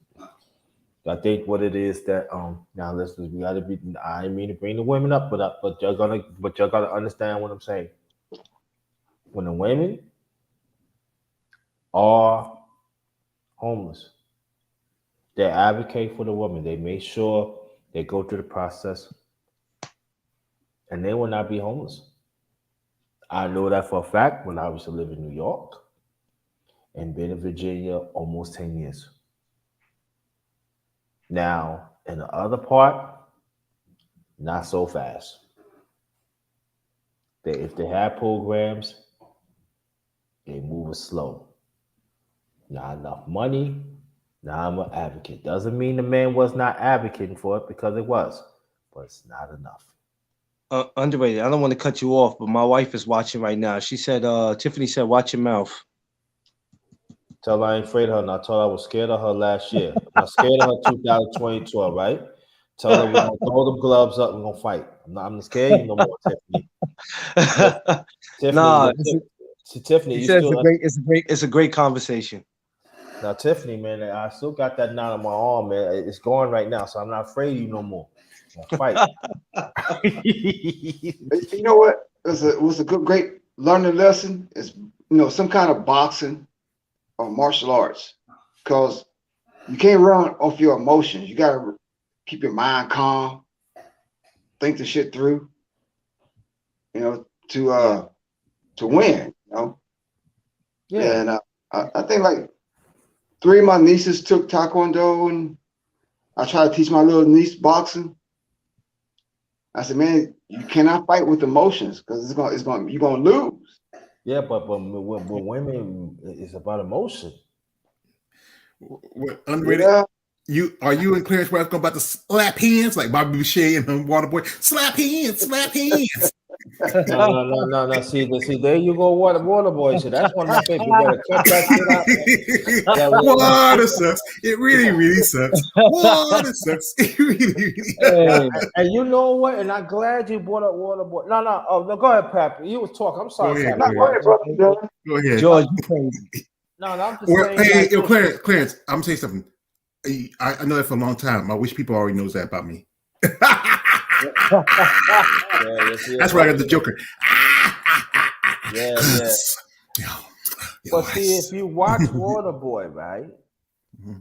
I think what it is that now listen, we gotta be. I didn't mean to bring the women up, but you're gonna understand what I'm saying. When the women are homeless, they advocate for the woman. They make sure they go through the process, and they will not be homeless. I know that for a fact when I was to live in New York and been in Virginia almost 10 years. Now, in the other part, not so fast. If they have programs, they move it slow. Not enough money. Now I'm an advocate. Doesn't mean the man was not advocating for it, because it was, but it's not enough. Underrated. I don't want to cut you off, but my wife is watching right now. She said, Tiffany said, watch your mouth. Tell her I ain't afraid of her. And I told her I was scared of her last year. I'm not scared of her 2022, all right? Tell her we're going to throw them gloves up. We're going to fight. I'm not scared of you no more, Tiffany. Tiffany, Nah, Tiffany, he you says still it's a great conversation. now, Tiffany, man, I still got that knot on my arm, man. It's going right now, so I'm not afraid of you no more. I'm fight. You know what? It was a great learning lesson. It's some kind of boxing or martial arts, because you can't run off your emotions. You gotta keep your mind calm, think the shit through, to win. Yeah. And I think like 3 of my nieces took Taekwondo, and I tried to teach my little niece boxing. I said, man, you cannot fight with emotions, because you're gonna lose. Yeah, but women, it's about emotion. Underrated. Yeah. Are you and Clarence West going about to slap hands like Bobby Boucher and Waterboy? Slap hands, slap hands. No. See, there you go, Waterboy. So that's one of my favorites. You better cut that shit out. Water sucks. It really sucks. Water sucks. It really sucks. And you know what? And I'm glad you brought up Waterboy. No. Oh, no, go ahead, Pap. You was talking. I'm sorry. Go ahead, brother. Go ahead. George, you crazy. No, I'm just saying. Hey, Clarence, I'm gonna say something. I know that for a long time. I wish people already knows that about me. That's why I got the Joker. But see, if you watch Waterboy, right? Mm-hmm.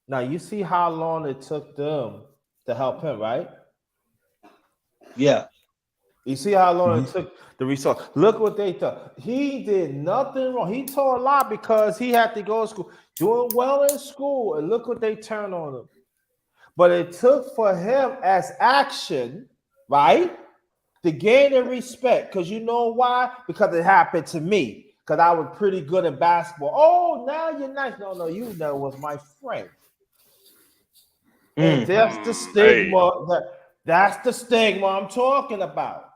Now you see how long it took them to help him, right? Yeah. You see how long it took the resource. Look what they thought. He did nothing wrong. He taught a lot because he had to go to school, doing well in school, and look what they turned on him. But it took for him as action, right, to gain the respect. Because you know why? Because it happened to me. because I was pretty good at basketball. Oh, now you're nice. No, you know was my friend. And that's the stigma. That's the stigma I'm talking about.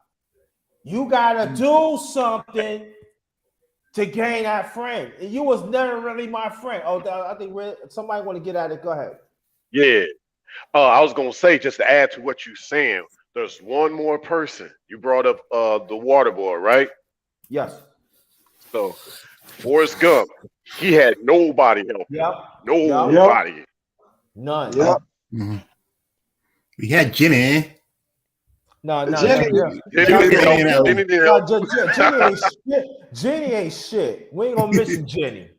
You gotta do something to gain that friend. And you was never really my friend. Oh, I think somebody want to get at it. Go ahead. Yeah. I was gonna say, just to add to what you're saying, there's one more person. You brought up the water boy, right? Yes. So Forrest Gump, he had nobody help him. Yep. Nobody. Yep. None. Yep. Mm-hmm. We had Jenny. No, Jenny ain't shit. We ain't gonna mention Jenny.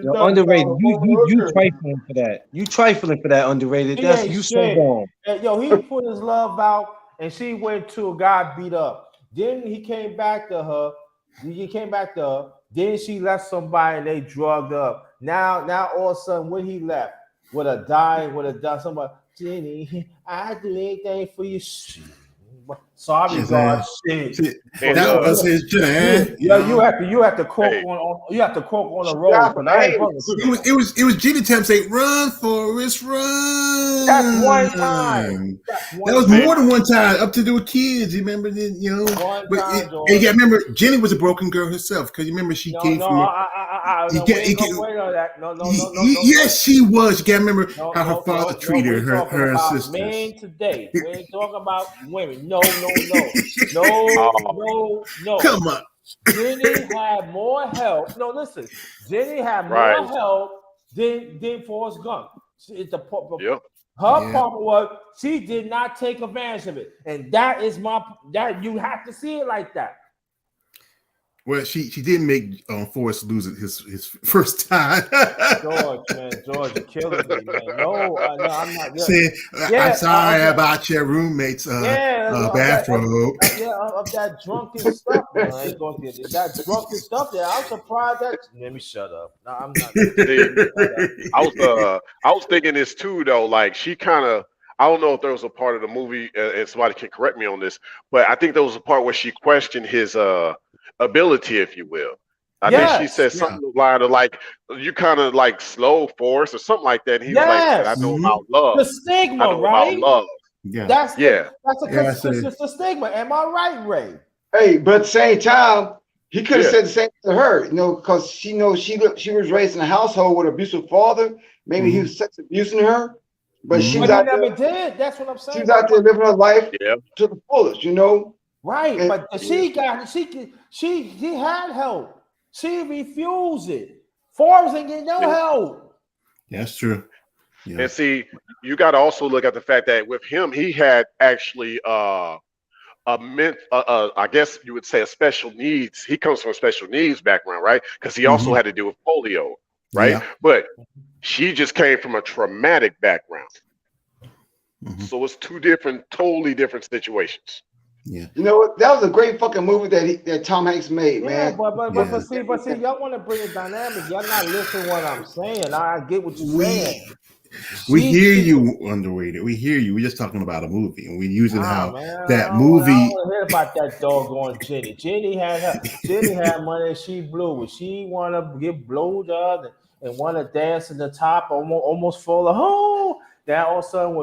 Yo, Underrated. You trifling for that. You trifling for that, Underrated. That's you so wrong. Yo, he put his love out, and she went to a guy beat up. Then he came back to her. Then she left somebody, and they drugged up. Now all of a sudden, when he left with a somebody, Jenny, I do anything for you. Sorry, God, shit. That was his jam. Yeah, you have to croak on the road. It was Jenny Temp say, "Run, Forrest, run." That's one time. That was more than one time. Up to do with kids. You remember? Remember, Jenny was a broken girl herself because you remember she came from. Yes, she was. You can't remember how her father treated her sisters. Men today. We ain't talking about women. No. Come on. Jenny had more help. No, listen. Jenny had more help than Forrest Gump. Her problem was she did not take advantage of it, and that you have to see it like that. Well, she didn't make Forrest lose it his first time. George, you're killing me, man. No, I'm not. Saying, I'm sorry about your roommate's bathrobe. Of that drunken stuff, man. I ain't going to get that drunken stuff there. I'm surprised that. Let me shut up. No, I'm not. I was thinking this too, though. Like she kind of. I don't know if there was a part of the movie, and somebody can correct me on this, but I think there was a part where she questioned his ability, if you will. I think she said something like you kind of like slow Forrest or something like that. And he was like, I know about love. The stigma, right? About love. Yeah. That's the stigma. Am I right, Ray? Hey, but at the same time, he could have said the same to her, because she knows she was raised in a household with an abusive father. Maybe he was sex abusing her, but she was out there. Never did. That's what I'm saying. She was out there living her life to the fullest, Right, and, but she had help. She refused it. Forrest ain't getting no help. That's true. Yeah. And see, you got to also look at the fact that with him, he had actually I guess you would say a special needs. He comes from a special needs background, right? Because he also had to deal with polio, right? Yeah. But she just came from a traumatic background. So it's totally different situations. Yeah, that was a great fucking movie that Tom Hanks made, man. But see, y'all want to bring a dynamic. Y'all not listening to what I'm saying. I get what you're saying. We hear you, Underrated. We hear you. We're just talking about a movie, and we're using that movie. I don't want to hear about that doggone Jenny. Jenny had money and she blew it. She want to get blowed up and want to dance in the top, almost full of Then all of a sudden,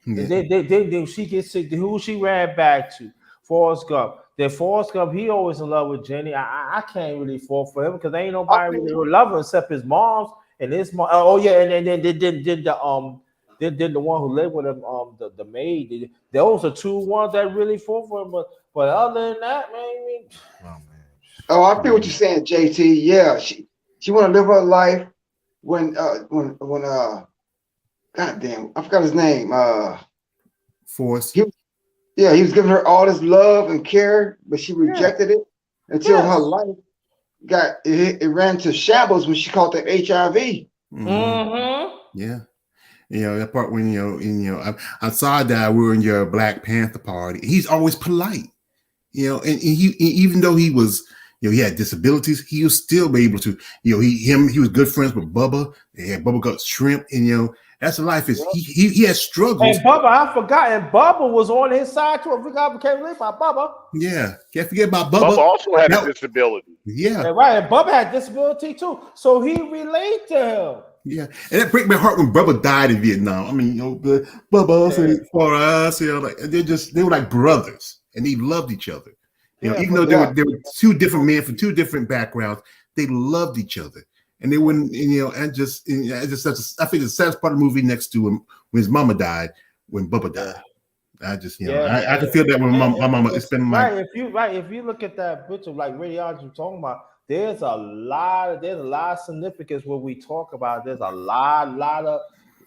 then she gets sick. Who she ran back to? Forrest Gump. Then Forrest Gump, he always in love with Jenny. I can't really fall for him because ain't nobody really love him except his mom's and his mom. And then the one who lived with him, the maid. Those are two ones that really fall for him. But other than that, man, I feel what you're saying, JT. Yeah, she want to live her life when goddamn, I forgot his name. Forrest. He was giving her all this love and care, but she rejected it until her life it ran to shambles when she caught that HIV. Yeah. That part when I saw that we were in your Black Panther party. He's always polite, and he even though he was he had disabilities, he was still able to he was good friends with Bubba. They had Bubba got shrimp, and That's the life is. He has struggles. And Bubba, I forgot. And Bubba was on his side too. I forgot we can't live by Bubba. Yeah, can't forget about Bubba. Bubba also had a disability. Yeah, right. And Bubba had disability too, so he related to him. Yeah, and that breaks my heart when Bubba died in Vietnam. I mean, Bubba for us, like they were like brothers, and they loved each other. Even though they were two different men from two different backgrounds, they loved each other, and they wouldn't. I think the saddest part of the movie next to him when his mama died, when Bubba died. I just, I can feel that when my mama. It's been like if you look at that picture, like radiology you're talking about, there's a lot of significance when we talk about. There's a lot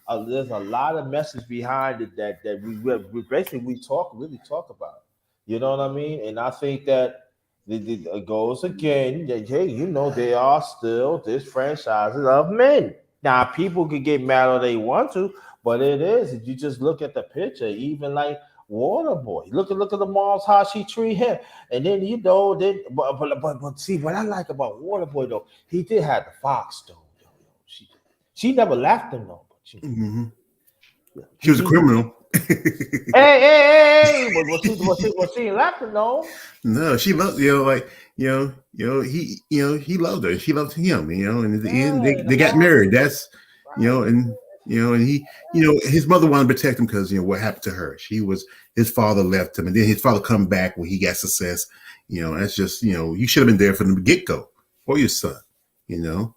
of message behind it that we basically really talk about. You know what I mean? And I think that it goes again. Hey, they are still this franchises of men. Now people can get mad or they want to, but it is. If you just look at the picture, even like Waterboy, look at the moms how she treat him, and then but see what I like about Waterboy though, he did have the fox though. She never left him though. She was a criminal. hey! Was she left him though? No, she loved he loved her. She loved him. And at the end they got married. That's and he his mother wanted to protect him because what happened to her. His father left him, and then his father come back when he got success. That's just you should have been there from the get go for your son. Don't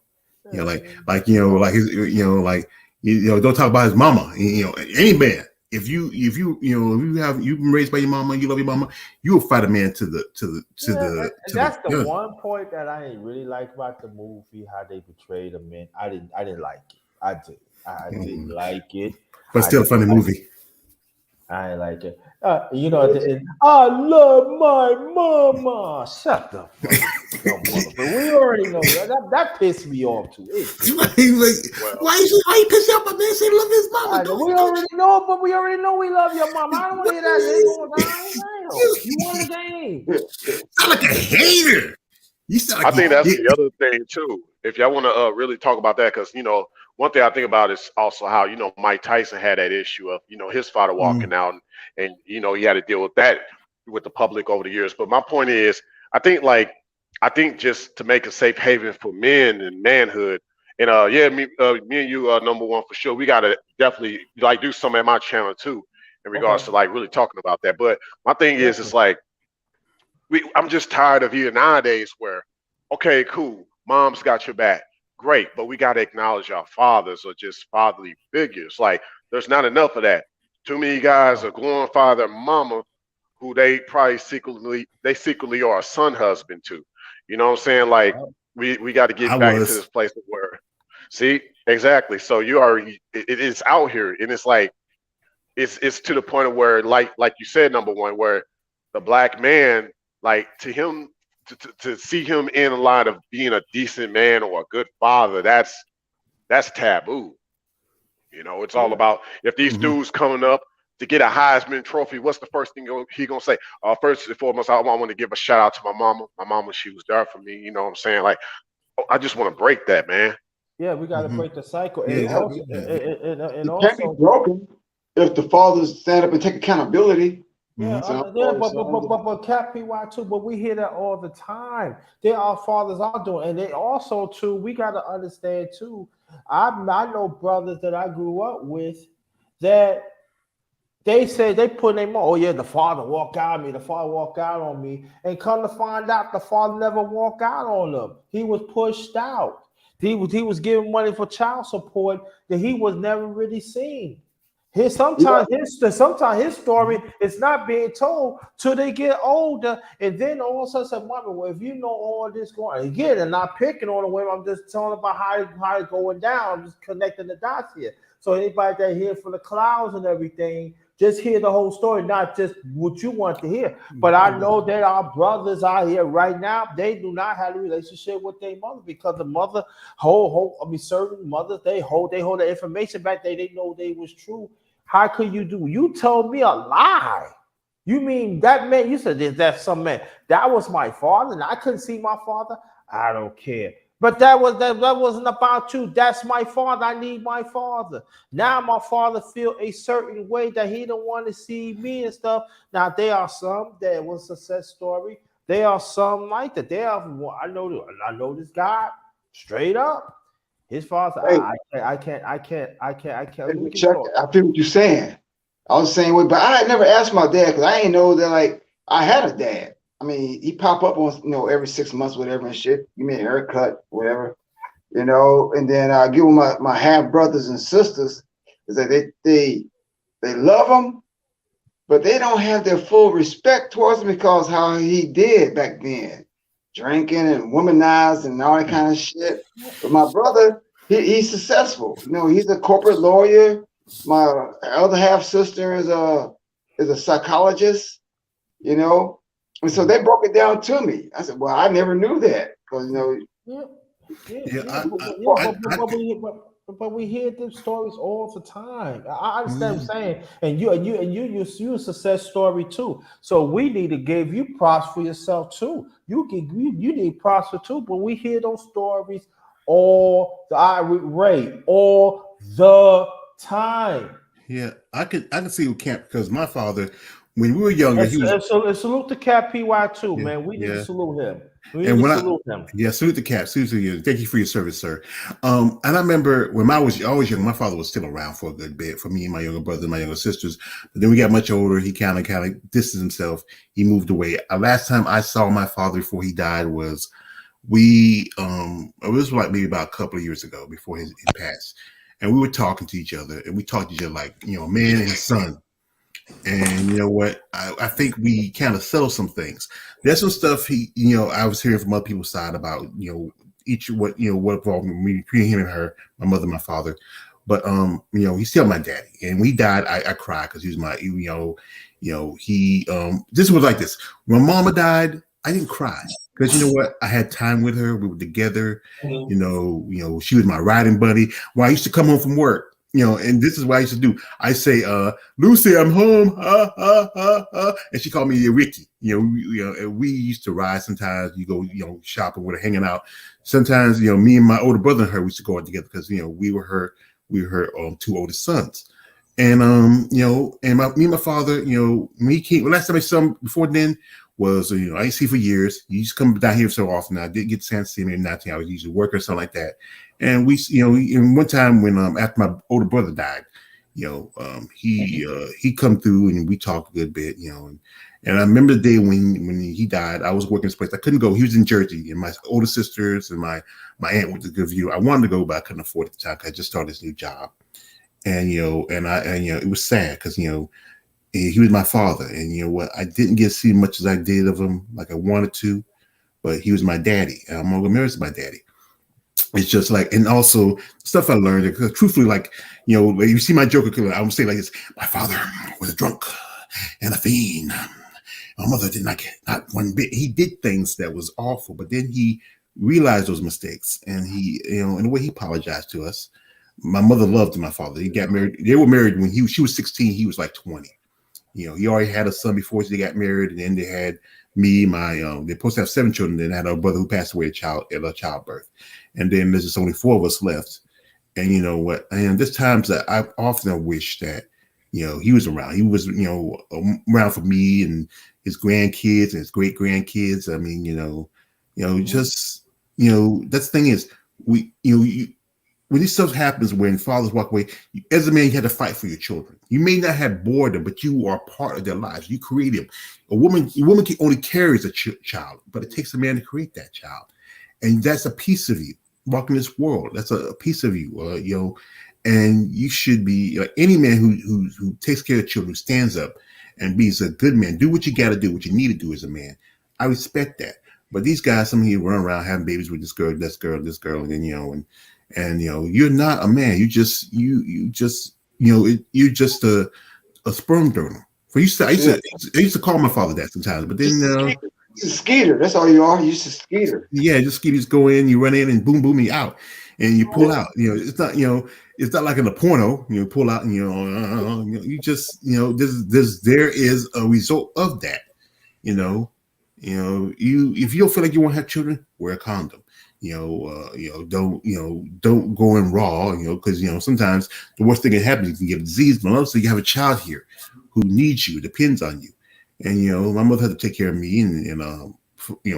talk about his mama. Any man. If you've been raised by your mama and you love your mama, you will fight a man to the. That's the one point that I didn't really like about the movie, how they portrayed the men. I didn't like it. I didn't like it. But still a funny movie. I didn't like it. At the end, I love my mama. Shut the fuck up, but we already know that pissed me off too. Why you piss off my man? Say love his mama. We already know we love your mama. I don't want to hear that. You won the game. Sound like a hater. I think that's the other thing too. If y'all want to really talk about that, because one thing I think about is also how Mike Tyson had that issue of his father walking out, and he had to deal with that with the public over the years. But my point is, I think just to make a safe haven for men and manhood, and me and you are number one for sure. We gotta definitely do something at my channel too in regards to really talking about that. But my thing is, it's like I'm just tired of here nowadays where, okay, cool, mom's got your back. Great, but we got to acknowledge our fathers or just fatherly figures. Like, there's not enough of that. Too many guys are glorifying their mama, who they probably secretly are a son husband to. You know what I'm saying? Like, we got to get back into this place where, see, exactly. So it is out here, and it's like, it's to the point of where, like you said, number one, where the black man, like, to him, to see him in a line of being a decent man or a good father, that's taboo. It's all about, if these dudes coming up to get a Heisman Trophy, what's the first thing he gonna say? First and foremost, I want to give a shout out to my mama. My mama, she was there for me. You know what I'm saying? Like, I just want to break that, man. Yeah, we got to break the cycle. And It also, can't be broken if the fathers stand up and take accountability. Yeah, but Cap PY too. But we hear that all the time. There are fathers out doing, and they also too. We got to understand too. I know brothers that I grew up with that they say they put their mom. Oh yeah, the father walked out on me. The father walked out on me, and come to find out, the father never walked out on them. He was pushed out. He was giving money for child support that he was never really seen. Sometimes his story is not being told till they get older, and then all of a sudden say, "Mama, well, if you know all this going again," and not picking on the women, I'm just telling about how it's going down. I'm just connecting the dots here. So anybody that hear from the clouds and everything, just hear the whole story, not just what you want to hear. But I know that our brothers out here right now, they do not have a relationship with their mother because the mother certain mothers, they hold the information back. They know they was true. How could you do? You told me a lie. You mean that man? You said that's some man. That was my father, and I couldn't see my father. I don't care. But that wasn't about you. That's my father. I need my father. Now my father feel a certain way that he don't want to see me and stuff. Now there are some that was a success story. There are some like that. I know this guy straight up. His father, Hey, I can't. We can Chuck, talk. I feel what you're saying. I was the same way, but I had never asked my dad because I ain't know that like I had a dad. I mean, he pop up on every 6 months, whatever and shit. Give me a haircut, whatever, And then I give him my half brothers and sisters is that they love him, but they don't have their full respect towards him because how he did back then, drinking and womanized and all that kind of shit. But my brother, he's successful. He's a corporate lawyer. My other half sister is a psychologist. And so they broke it down to me. I said, well, I never knew that because But we hear them stories all the time. I understand what I'm saying, and you a success story too. So we need to give you props for yourself too. You need props for too. But we hear those stories all the time. Yeah, I can see with Camp because my father, when we were younger, he was. Salute to Cap PY too, man. We need to salute him. Salute him. Yeah, salute the Cap. Salute to you. Thank you for your service, sir. And I remember when I was young, my father was still around for a good bit for me and my younger brother and my younger sisters. But then we got much older. He kind of distanced himself. He moved away. Last time I saw my father before he died was it was like maybe about a couple of years ago before he passed. And we were talking to each other, and we talked to each other like, a man and his son. And you know what? I think we kind of settled some things. There's some stuff I was hearing from other people's side about, what involved me between him and her, my mother, and my father. But he's still my daddy. And when he died, I cried because he was my, this was like this. When mama died, I didn't cry. Because you know what? I had time with her. We were together. Mm-hmm. She was my riding buddy. When I used to come home from work, and this is what I used to do. I say, Lucy, I'm home. And she called me Ricky. And we used to ride sometimes. You go, shopping with her, hanging out. Sometimes, me and my older brother and her, we used to go out together because, we were her two oldest sons. And, me and my father, when he came, last time I saw him before then, was, I didn't see for years. He used to come down here so often. I did get a chance to see him in 19. I was usually work or something like that. And we, and one time when, after my older brother died, he come through and we talked a good bit, and I remember the day when he died, I was working this place. I couldn't go. He was in Jersey, and my older sisters and my aunt went to Good View. I wanted to go, but I couldn't afford it at the time because I just started this new job. And, it was sad because, he was my father, and you know what? I didn't get to see much as I did of him like I wanted to, but he was my daddy. And I'm gonna marry my daddy. It's just like, and also stuff I learned because truthfully, like, you see my Joker killer, I would say like this: my father was a drunk and a fiend. My mother didn't like it, not one bit. He did things that was awful, but then he realized those mistakes, and he, in the way he apologized to us. My mother loved my father. He got married. They were married when she was 16. He was like 20. He already had a son before they got married, and then they had me, they're supposed to have 7 children. Then I had a brother who passed away at childbirth. And then there's just only 4 of us left. And you know what? And there's times that I often wish that, he was around. He was, around for me and his grandkids and his great grandkids. I mean, just, that's the thing is, when this stuff happens, when fathers walk away, as a man, you had to fight for your children. You may not have born them, but you are part of their lives. You create them. A woman can only carries a child, but it takes a man to create that child, and that's a piece of you. Walking this world, that's a piece of you, and you should be like any man who takes care of children, who stands up and be a good man. Do what you got to do, what you need to do as a man. I respect that. But these guys, some of you run around having babies with this girl, and then and you're not a man. You're just a sperm donor. I used to call my father that sometimes, but then he's a skeeter. That's all you are. You're just a skeeter. Yeah, just skeeters go in, you run in and boom you out, and you pull out. It's not like in a porno. Pull out and you just there is a result of that. If you don't feel like you want to have children, wear a condom. Don't go in raw. Because sometimes the worst thing that happens, you can get a disease, but also you have a child here who needs you, depends on you. And my mother had to take care of me and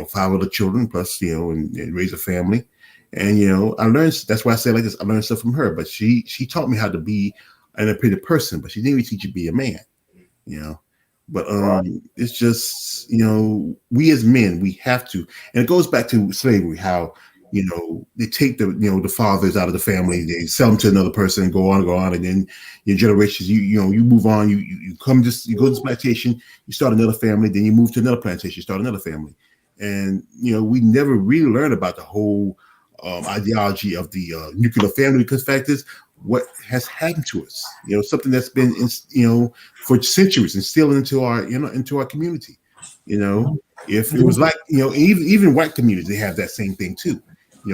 5 other children plus and raise a family. And I learned. That's why I say like this. I learned stuff from her, but she taught me how to be an independent person, but she didn't really teach you to be a man. But it's just we as men, we have to, and it goes back to slavery, how they take the fathers out of the family, they sell them to another person, and go on, and then your generations, you move on, you go to this plantation, you start another family, then you move to another plantation, you start another family, and we never really learn about the whole ideology of the nuclear family, because the fact is, what has happened to us, something that's been for centuries instilled into our community. If it was like even white communities, they have that same thing too.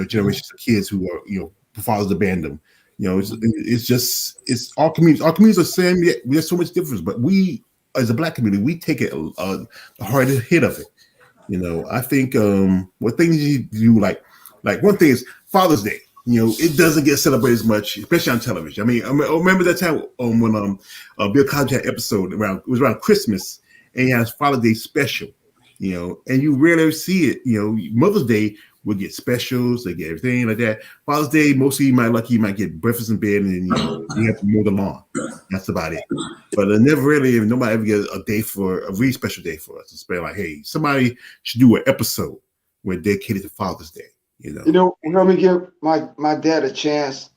Generations of kids who are the fathers abandoned them. It's all communities. Our communities are the same, yet there's so much difference. But we, as a Black community, we take it the hardest hit of it. I think what things you do, like one thing is Father's Day. It doesn't get celebrated as much, especially on television. I remember that time when Bill Cosby had an episode it was around Christmas, and he has Father's Day special. And you rarely see it. Mother's Day would get specials, they get everything like that. Father's Day, mostly you might get breakfast in bed, and then you have to mow the lawn. That's about it. But nobody ever gets a really special day for us. It's been like, hey, somebody should do an episode where dedicated to Father's Day. Let me give my dad a chance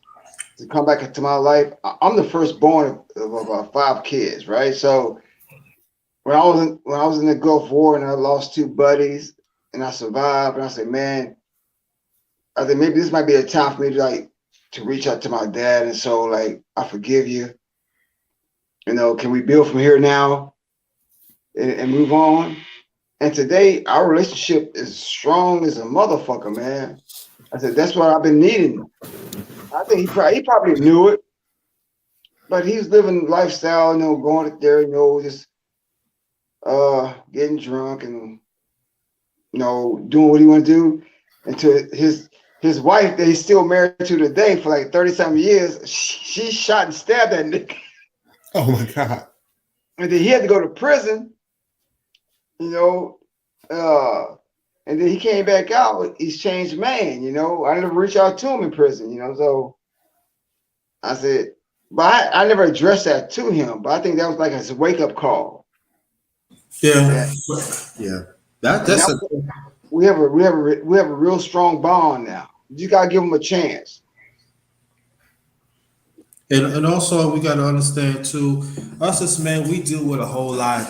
to come back into my life. I'm the firstborn of about 5 kids, right? So when I was in the Gulf War and I lost 2 buddies and I survived, and I said, man, I think maybe this might be a time for me to reach out to my dad, and so I forgive you. Can we build from here now and move on? And today our relationship is strong as a motherfucker, man. I said that's what I've been needing. I think he probably knew it, but he's living lifestyle, going up there, just getting drunk and doing what he want to do. And to his wife that he's still married to today for 30-something years, she shot and stabbed that nigga. Oh my God. And then he had to go to prison, and then he came back out. He's changed man, I never reached out to him in prison, so I said, but I never addressed that to him, but I think that was like his wake-up call. Yeah. We have a real strong bond now. You gotta give him a chance. And also we gotta understand too, us as men, we deal with a whole lot.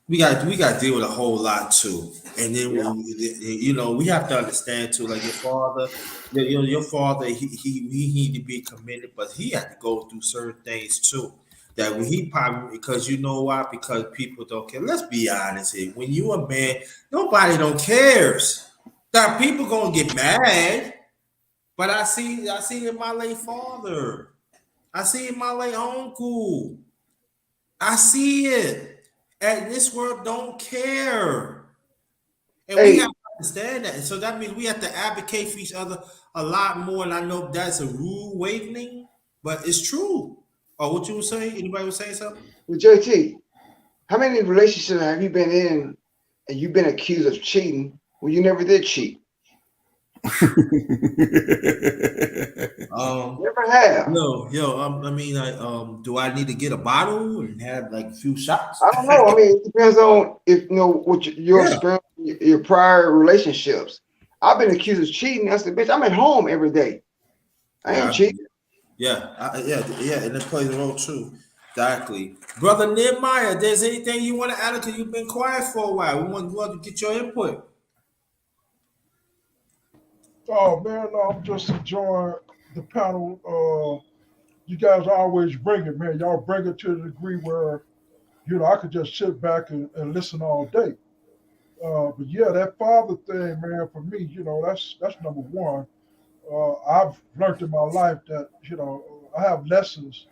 We got to deal with a whole lot too. And then we have to understand too, like your father, your father, he need to be committed, but he had to go through certain things too. That when he probably, because you know why? Because people don't care. Let's be honest here. When you a man, nobody don't cares. Now people gonna get mad, but I see in my late father. I see in my late uncle. I see it. And this world don't care. And we have to understand that. And so that means we have to advocate for each other a lot more. And I know that's a rude awakening, but it's true. Oh, what you were saying? Anybody was saying something? Well, JT, how many relationships have you been in and you've been accused of cheating when you never did cheat? Never have. No, do I need to get a bottle and have a few shots? I don't know. I mean, it depends on what your experience, your prior relationships. I've been accused of cheating. I said, bitch, I'm at home every day. I ain't cheating. Yeah, and it plays a role too. Exactly. Brother Nehemiah, there's anything you want to add, because you've been quiet for a while. We want to get your input. Oh man, I'm just enjoying the panel. You guys always bring it, man. Y'all bring it to the degree where I could just sit back and listen all day. But yeah, that father thing, man, for me, that's number one. I've learned in my life that I have lessons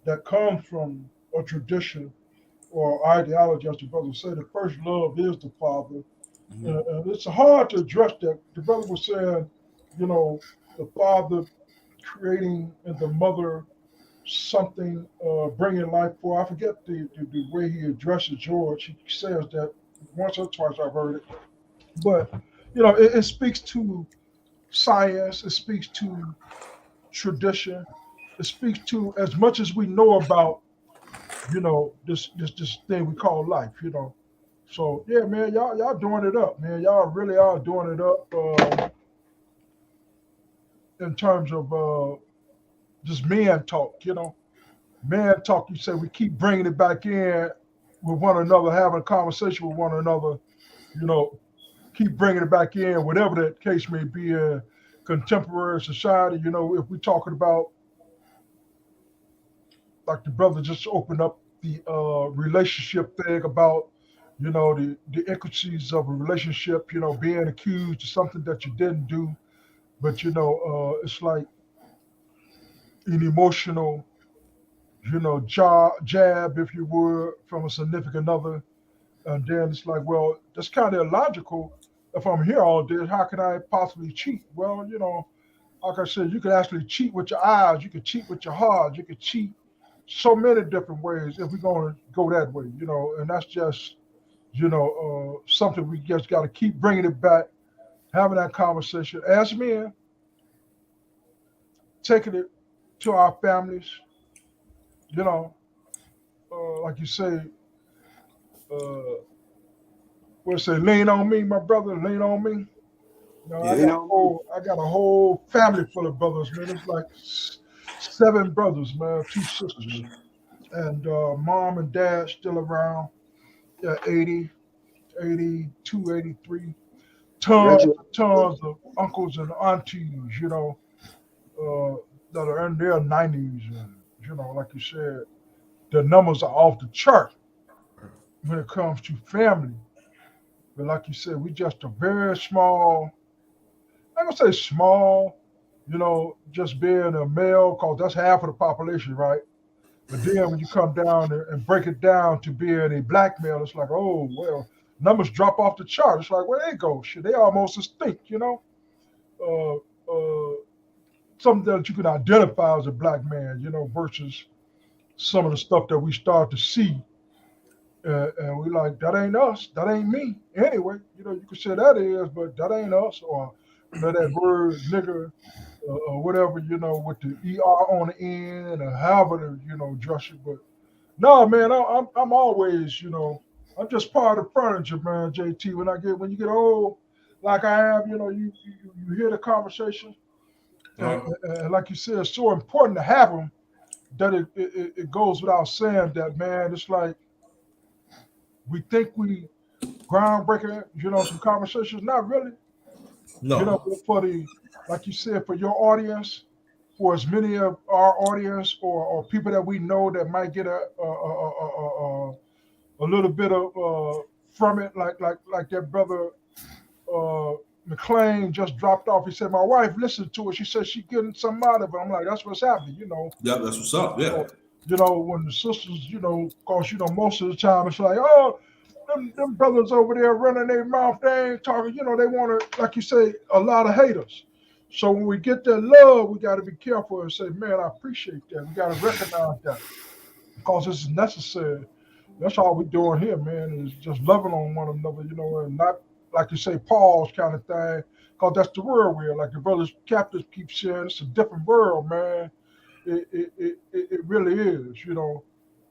that come from a tradition or ideology, as the brother said, the first love is the father. And it's hard to address that. The brother was saying, the father creating and the mother something, bringing life forth. I forget the way he addresses George. He says that once or twice I've heard it. But, it speaks to science, it speaks to tradition, it speaks to as much as we know about, this thing we call life. So yeah, man, y'all doing it up, man. Y'all really are doing it up in terms of just man talk. Man talk. You say we keep bringing it back in with one another, having a conversation with one another. Keep bringing it back in, whatever that case may be in contemporary society. If we're talking about, like the brother just opened up the relationship thing about, the intricacies of a relationship, being accused of something that you didn't do, but it's like an emotional, jab, if you would, from a significant other, and then it's like, well, that's kind of illogical. If I'm here all day, how can I possibly cheat? Well, like I said, you could actually cheat with your eyes, you could cheat with your heart, you could cheat so many different ways if we're going to go that way, and that's just, something we just got to keep bringing it back, having that conversation as men, taking it to our families, like you say, what say, lean on me, my brother, lean on me. I got a whole family full of brothers, man. It's like 7 brothers, man, 2 sisters. And mom and dad still around, 80, 82, 83. Tons of uncles and aunties, that are in their 90s. And, like you said, the numbers are off the chart when it comes to family. But like you said, we just a very small, I'm going to say small, just being a male, because that's half of the population, right? But then when you come down and break it down to being a black male, it's like, oh, well, numbers drop off the chart. It's like, where they go? Shit, they almost extinct, something that you can identify as a black man, versus some of the stuff that we start to see. And we like, that ain't us. That ain't me. Anyway, you could say that is, but that ain't us. Or, that word nigger or whatever, with the ER on the end or however, dress it. But no, man, I'm always, I'm just part of the furniture, man, JT. When you get old, like I have, you hear the conversation. And like you said, it's so important to have them that it goes without saying that, man, it's like we think we groundbreaking, some conversations. Not really. No. But for like you said, for your audience, for as many of our audience or people that we know that might get a little bit of from it, like that brother McLean just dropped off. He said, my wife listened to it. She said she getting some out of it. I'm like, that's what's happening, Yeah, that's what's up. Yeah. When the sisters, cause most of the time it's like, oh, them brothers over there running their mouth, they ain't talking, they want to, like you say, a lot of haters. So when we get that love, we got to be careful and say, man, I appreciate that. We got to recognize that because it's necessary. That's all we doing here, man, is just loving on one another, and not, like you say, pause kind of thing, because that's the world we're in. Like the brothers captains keep saying, it's a different world, man. It really is,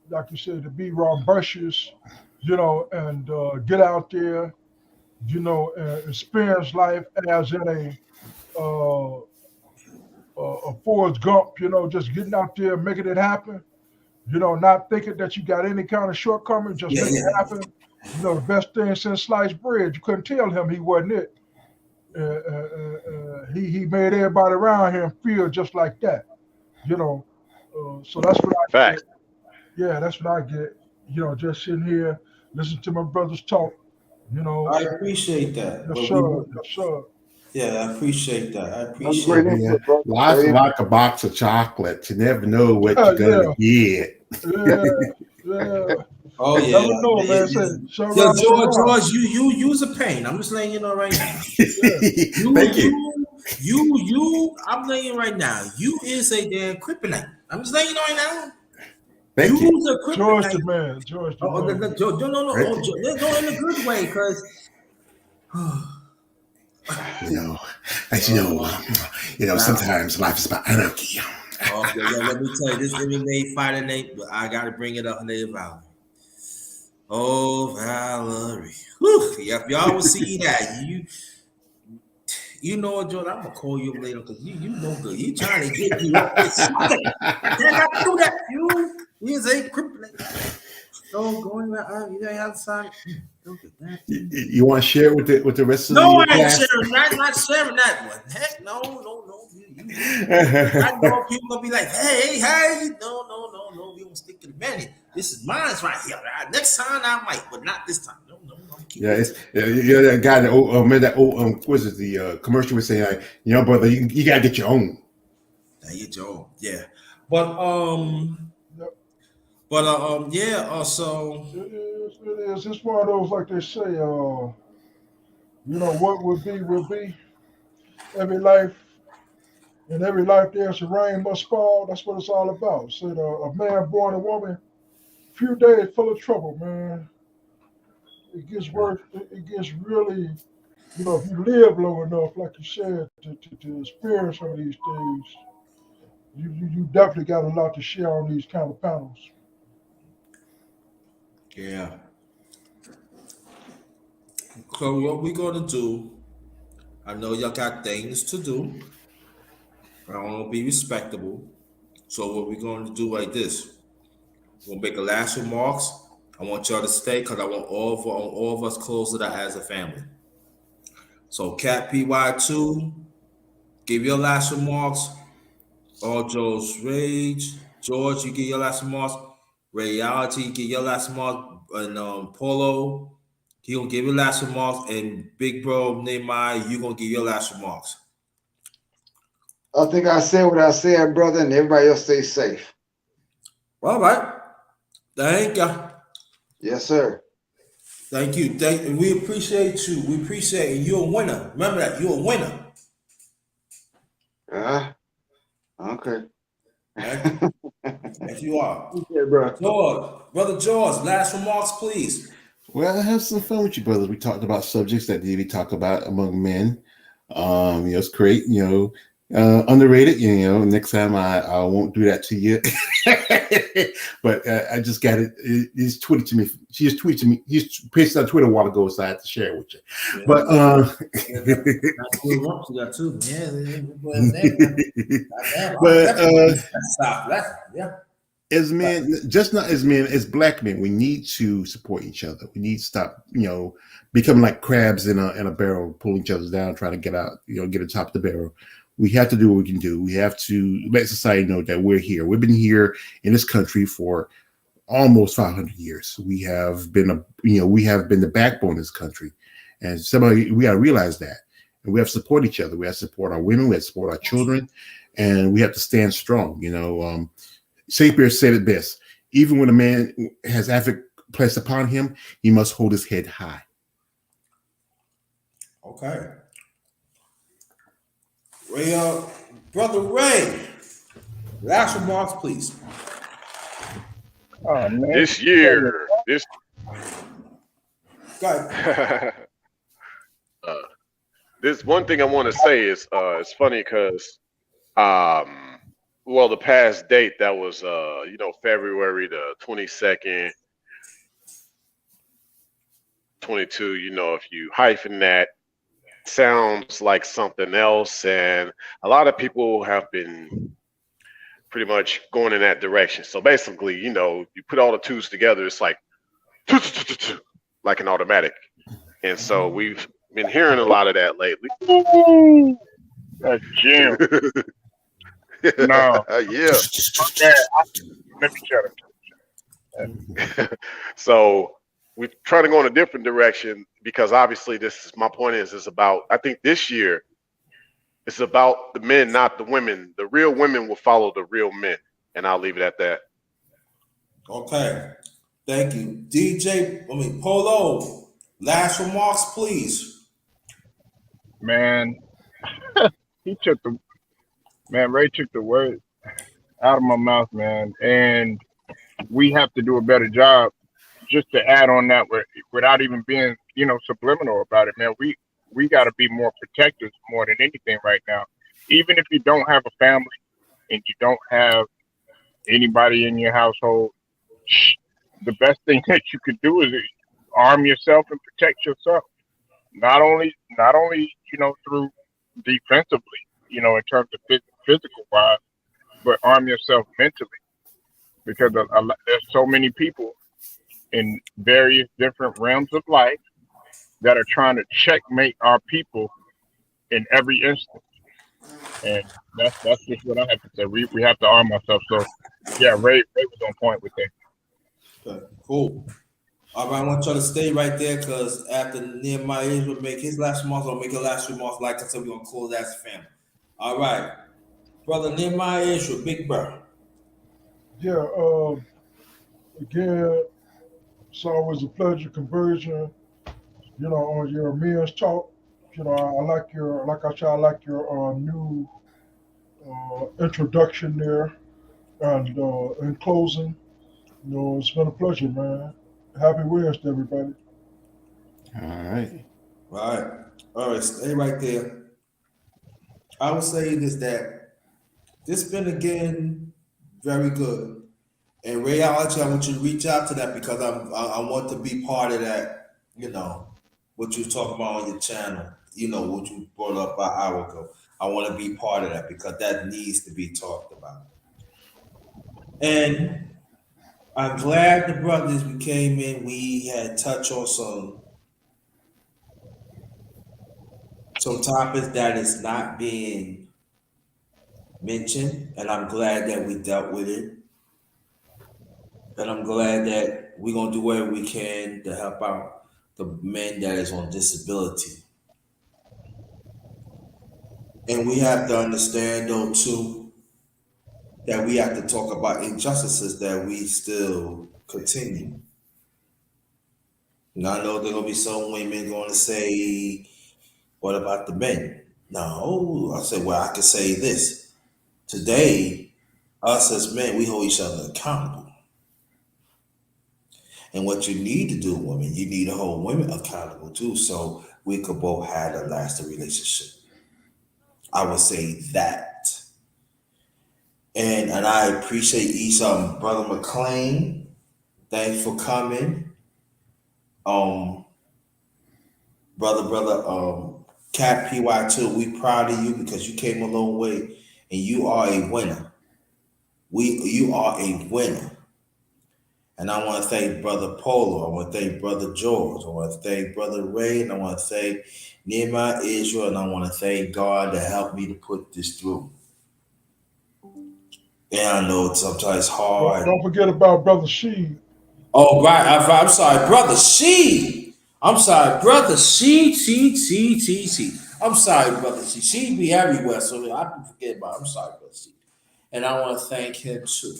like you said, to be ambitious, and get out there, and experience life as in a Forrest Gump, just getting out there, making it happen, not thinking that you got any kind of shortcoming, just make it happen. The best thing since sliced bread. You couldn't tell him he wasn't it. He made everybody around him feel just like that, so that's what I get. Yeah, that's what I get. Just sitting here, listen to my brothers talk. I appreciate that. Yes, sir. Yes, sir. Yeah, I appreciate that. I appreciate it. Yeah. Life's like a box of chocolates. You never know what you're gonna get. Yeah. Oh You yeah. never know, man. Say, so Yo, around, so around. George, you use a pain. I'm just letting you know right now. Thank you. I'm letting you right now. You is a damn kryptonite. I'm just letting you know right now. Thank you. You's a George kryptonite. the man. George the Oh, man. no, in a good way, because sometimes life is about anarchy. okay, yo, let me tell you, this MMA fighter name, I gotta bring it up, her name Valerie. Oh, Valerie. Whew. Yeah, if y'all will see that, you know what, Jordan, I'm gonna call you later because you know good. You trying to get me up with something. I cannot do that. You is a kryptonite. So going around, you ain't outside. Look at that. You want to share with the rest of No, the I ain't class? sharing that. Not sharing that one. Heck, no. I know people gonna be like, hey. No. We don't stick to the man. This is mine right here. Next time I might, but not this time. No. Yeah, it's that guy that remember that old what was it, the commercial was saying like, brother, you gotta get your own. Get your own, yeah. But so it is. It's one of those, like they say, what would be will be. Every life there's a rain must fall. That's what it's all about. Said a man born a woman, few days full of trouble, man. It gets worse. It gets really, if you live long enough, like you said, to experience some of these things, you definitely got a lot to share on these kind of panels. yeah. So what we gonna do? I know y'all got things to do. I want to be respectable. So what we're going to do like this? We'll make a last remarks. I want y'all to stay because I want all of us close it out as a family. So Cat PY2, give your last remarks. All Joe's Rage. George, you give your last remarks. Reality, give your last remarks. And Polo, he gonna give your last remarks. And Big Bro Nehemiah, you gonna give your last remarks. I think I said what I said, brother, and everybody else stay safe. All right. Thank you. Yes, sir. Thank you. We appreciate you. We appreciate you. You're a winner. Remember that. You're a winner. Okay. Yes, you are. Okay, bro. Brother George, last remarks, please. Well, I have some fun with you, brothers. We talked about subjects that need to be talked about among men. It's great. Underrated. Next time I won't do that to you. But I just got it. He's tweeted to me. She just tweeted to me. He just pasted on Twitter a while ago, so I had to share it with you. Yeah. But as men, just not as men, as black men, we need to support each other. We need to stop, becoming like crabs in a barrel, pulling each other down, trying to get out, get on top of the barrel. We have to do what we can do. We have to let society know that we're here. We've been here in this country for almost 500 years. We have been the backbone of this country, and we got to realize that. And we have to support each other. We have to support our women. We have to support our children, and we have to stand strong. Shakespeare said it best: even when a man has havoc placed upon him, he must hold his head high. Okay. Brother Ray, last remarks, please. Oh, man. This year, this one thing I want to say is it's funny because the past date that was February the 22nd, 22. If you hyphen that, sounds like something else, and a lot of people have been pretty much going in that direction. So basically, you put all the twos together, it's like like an automatic. And so we've been hearing a lot of that lately. That's Jim. No. Yeah. Okay. Let me shut up. So we're trying to go in a different direction because obviously my point is about, I think this year it's about the men, not the women. The real women will follow the real men. And I'll leave it at that. Okay. Thank you. Polo, last remarks, please. Man, he took the Ray took the words out of my mouth, man. And we have to do a better job. Just to add on that, without even being, subliminal about it, man. We got to be more protectors more than anything right now. Even if you don't have a family and you don't have anybody in your household, the best thing that you could do is arm yourself and protect yourself. Not only through defensively, in terms of physical wise, but arm yourself mentally, because there's so many people in various different realms of life that are trying to checkmate our people in every instance. And that's just what I have to say. We have to arm ourselves. So yeah, Ray was on point with that. Okay, cool. All right, I want y'all to stay right there because after Nehemiah will make his last remarks, I'll make a last remarks. Like I said, we're gonna close as a family. All right, brother Nehemiah Israel, big bro. Yeah. Again, it's always a pleasure conversion. On your men's talk. I like I like your new introduction there. And in closing, it's been a pleasure, man. Happy Wednesday, everybody. All right. All right, stay right there. I would say this been again very good. And reality, I want you to reach out to that because I want to be part of that. What you talking about on your channel. What you brought up an hour ago. I want to be part of that because that needs to be talked about. And I'm glad the brothers we came in. We had touched on some topics that is not being mentioned, and I'm glad that we dealt with it. And I'm glad that we're gonna do whatever we can to help out the men that is on disability. And we have to understand though too that we have to talk about injustices that we still continue. And I know there gonna be some women going to say, "What about the men?" No, I said, well, I can say this today. Us as men, we hold each other accountable. And what you need to do, women, you need to hold women accountable too, so we could both have a lasting relationship. I would say that. And I appreciate each Brother McLean. Thanks for coming. Brother Cat PY2, we proud of you because you came a long way and you are a winner. You are a winner. And I want to thank Brother Polo. I want to thank Brother George. I want to thank Brother Ray. And I want to thank Nehemiah Israel. And I want to thank God that helped me to put this through. And I know it's sometimes hard. Don't forget about Brother Sheed. Oh, right. I'm sorry, Brother Sheed. I'm sorry, Brother Sheed. I'm sorry, Brother Sheed. Sheed be everywhere, so I can forget about it. I'm sorry, Brother Sheed. And I want to thank him too.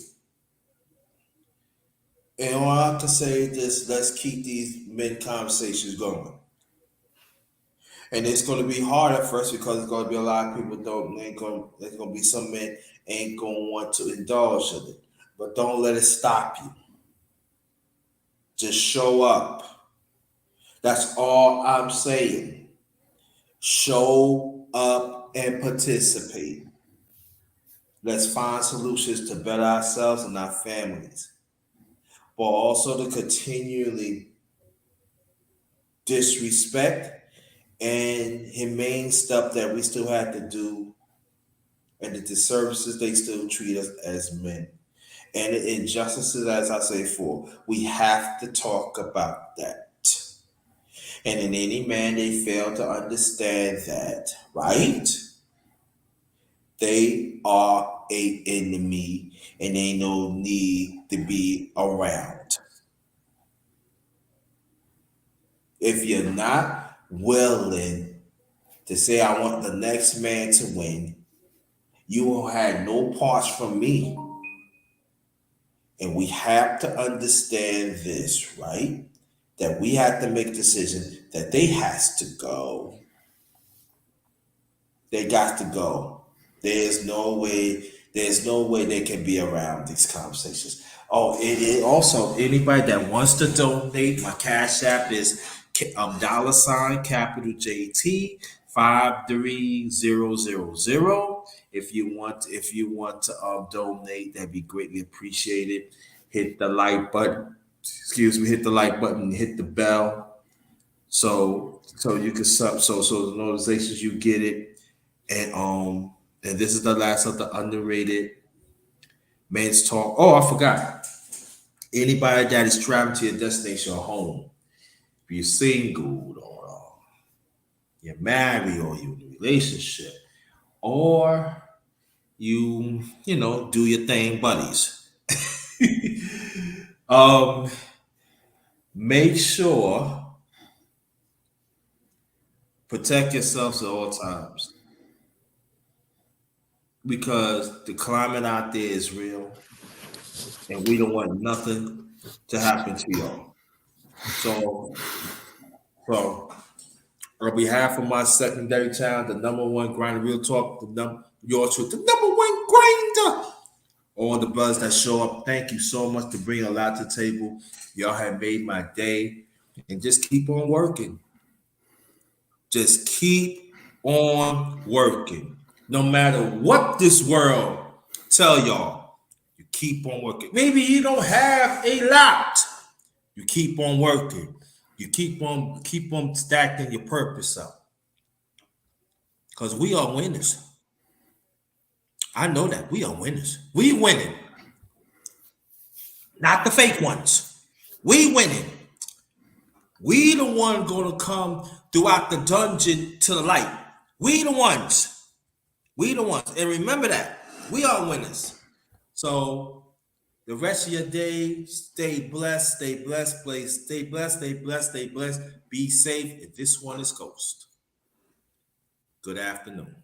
And all I have to say is this: let's keep these men conversations going. And it's going to be hard at first because there's going to be a lot of people there's going to be some men ain't going to want to indulge in it. But don't let it stop you. Just show up. That's all I'm saying. Show up and participate. Let's find solutions to better ourselves and our families, but also to continually disrespect and humane stuff that we still have to do, and the disservices they still treat us as men, and the injustices, as I say, we have to talk about that. And in any man they fail to understand that, right? They are a enemy and they no need to be around. If you're not willing to say, I want the next man to win, you will have no parts from me. And we have to understand this, right? That we have to make a decision that they has to go. They got to go. There's no way they can be around these conversations. Oh, it also anybody that wants to donate, my cash app is $ capital JT 53000. If you want to donate, that'd be greatly appreciated. Hit the like button. Excuse me, hit the like button, hit the bell. So you can sub so the notifications you get it. And this is the last of the underrated men's talk. Oh, I forgot. Anybody that is traveling to your destination or home, if you're single or you're married or you're in a relationship, or you do your thing, buddies. Make sure protect yourselves at all times, because the climate out there is real, and we don't want nothing to happen to y'all. So on behalf of my secondary channel, the number one grinder, real talk, your truth, the number one grinder. All the brothers that show up, thank you so much to bring a lot to the table. Y'all have made my day, and just keep on working. Just keep on working. No matter what this world tell y'all, you keep on working. Maybe you don't have a lot. You keep on working. You keep on stacking your purpose up. Because we are winners. I know that. We are winners. We winning. Not the fake ones. We winning. We the one gonna come throughout the dungeon to the light. We the ones. We the ones. And remember that. We are winners. So the rest of your day, stay blessed, stay blessed, please. Stay blessed, stay blessed, stay blessed. Be safe. And this one is Ghost. Good afternoon.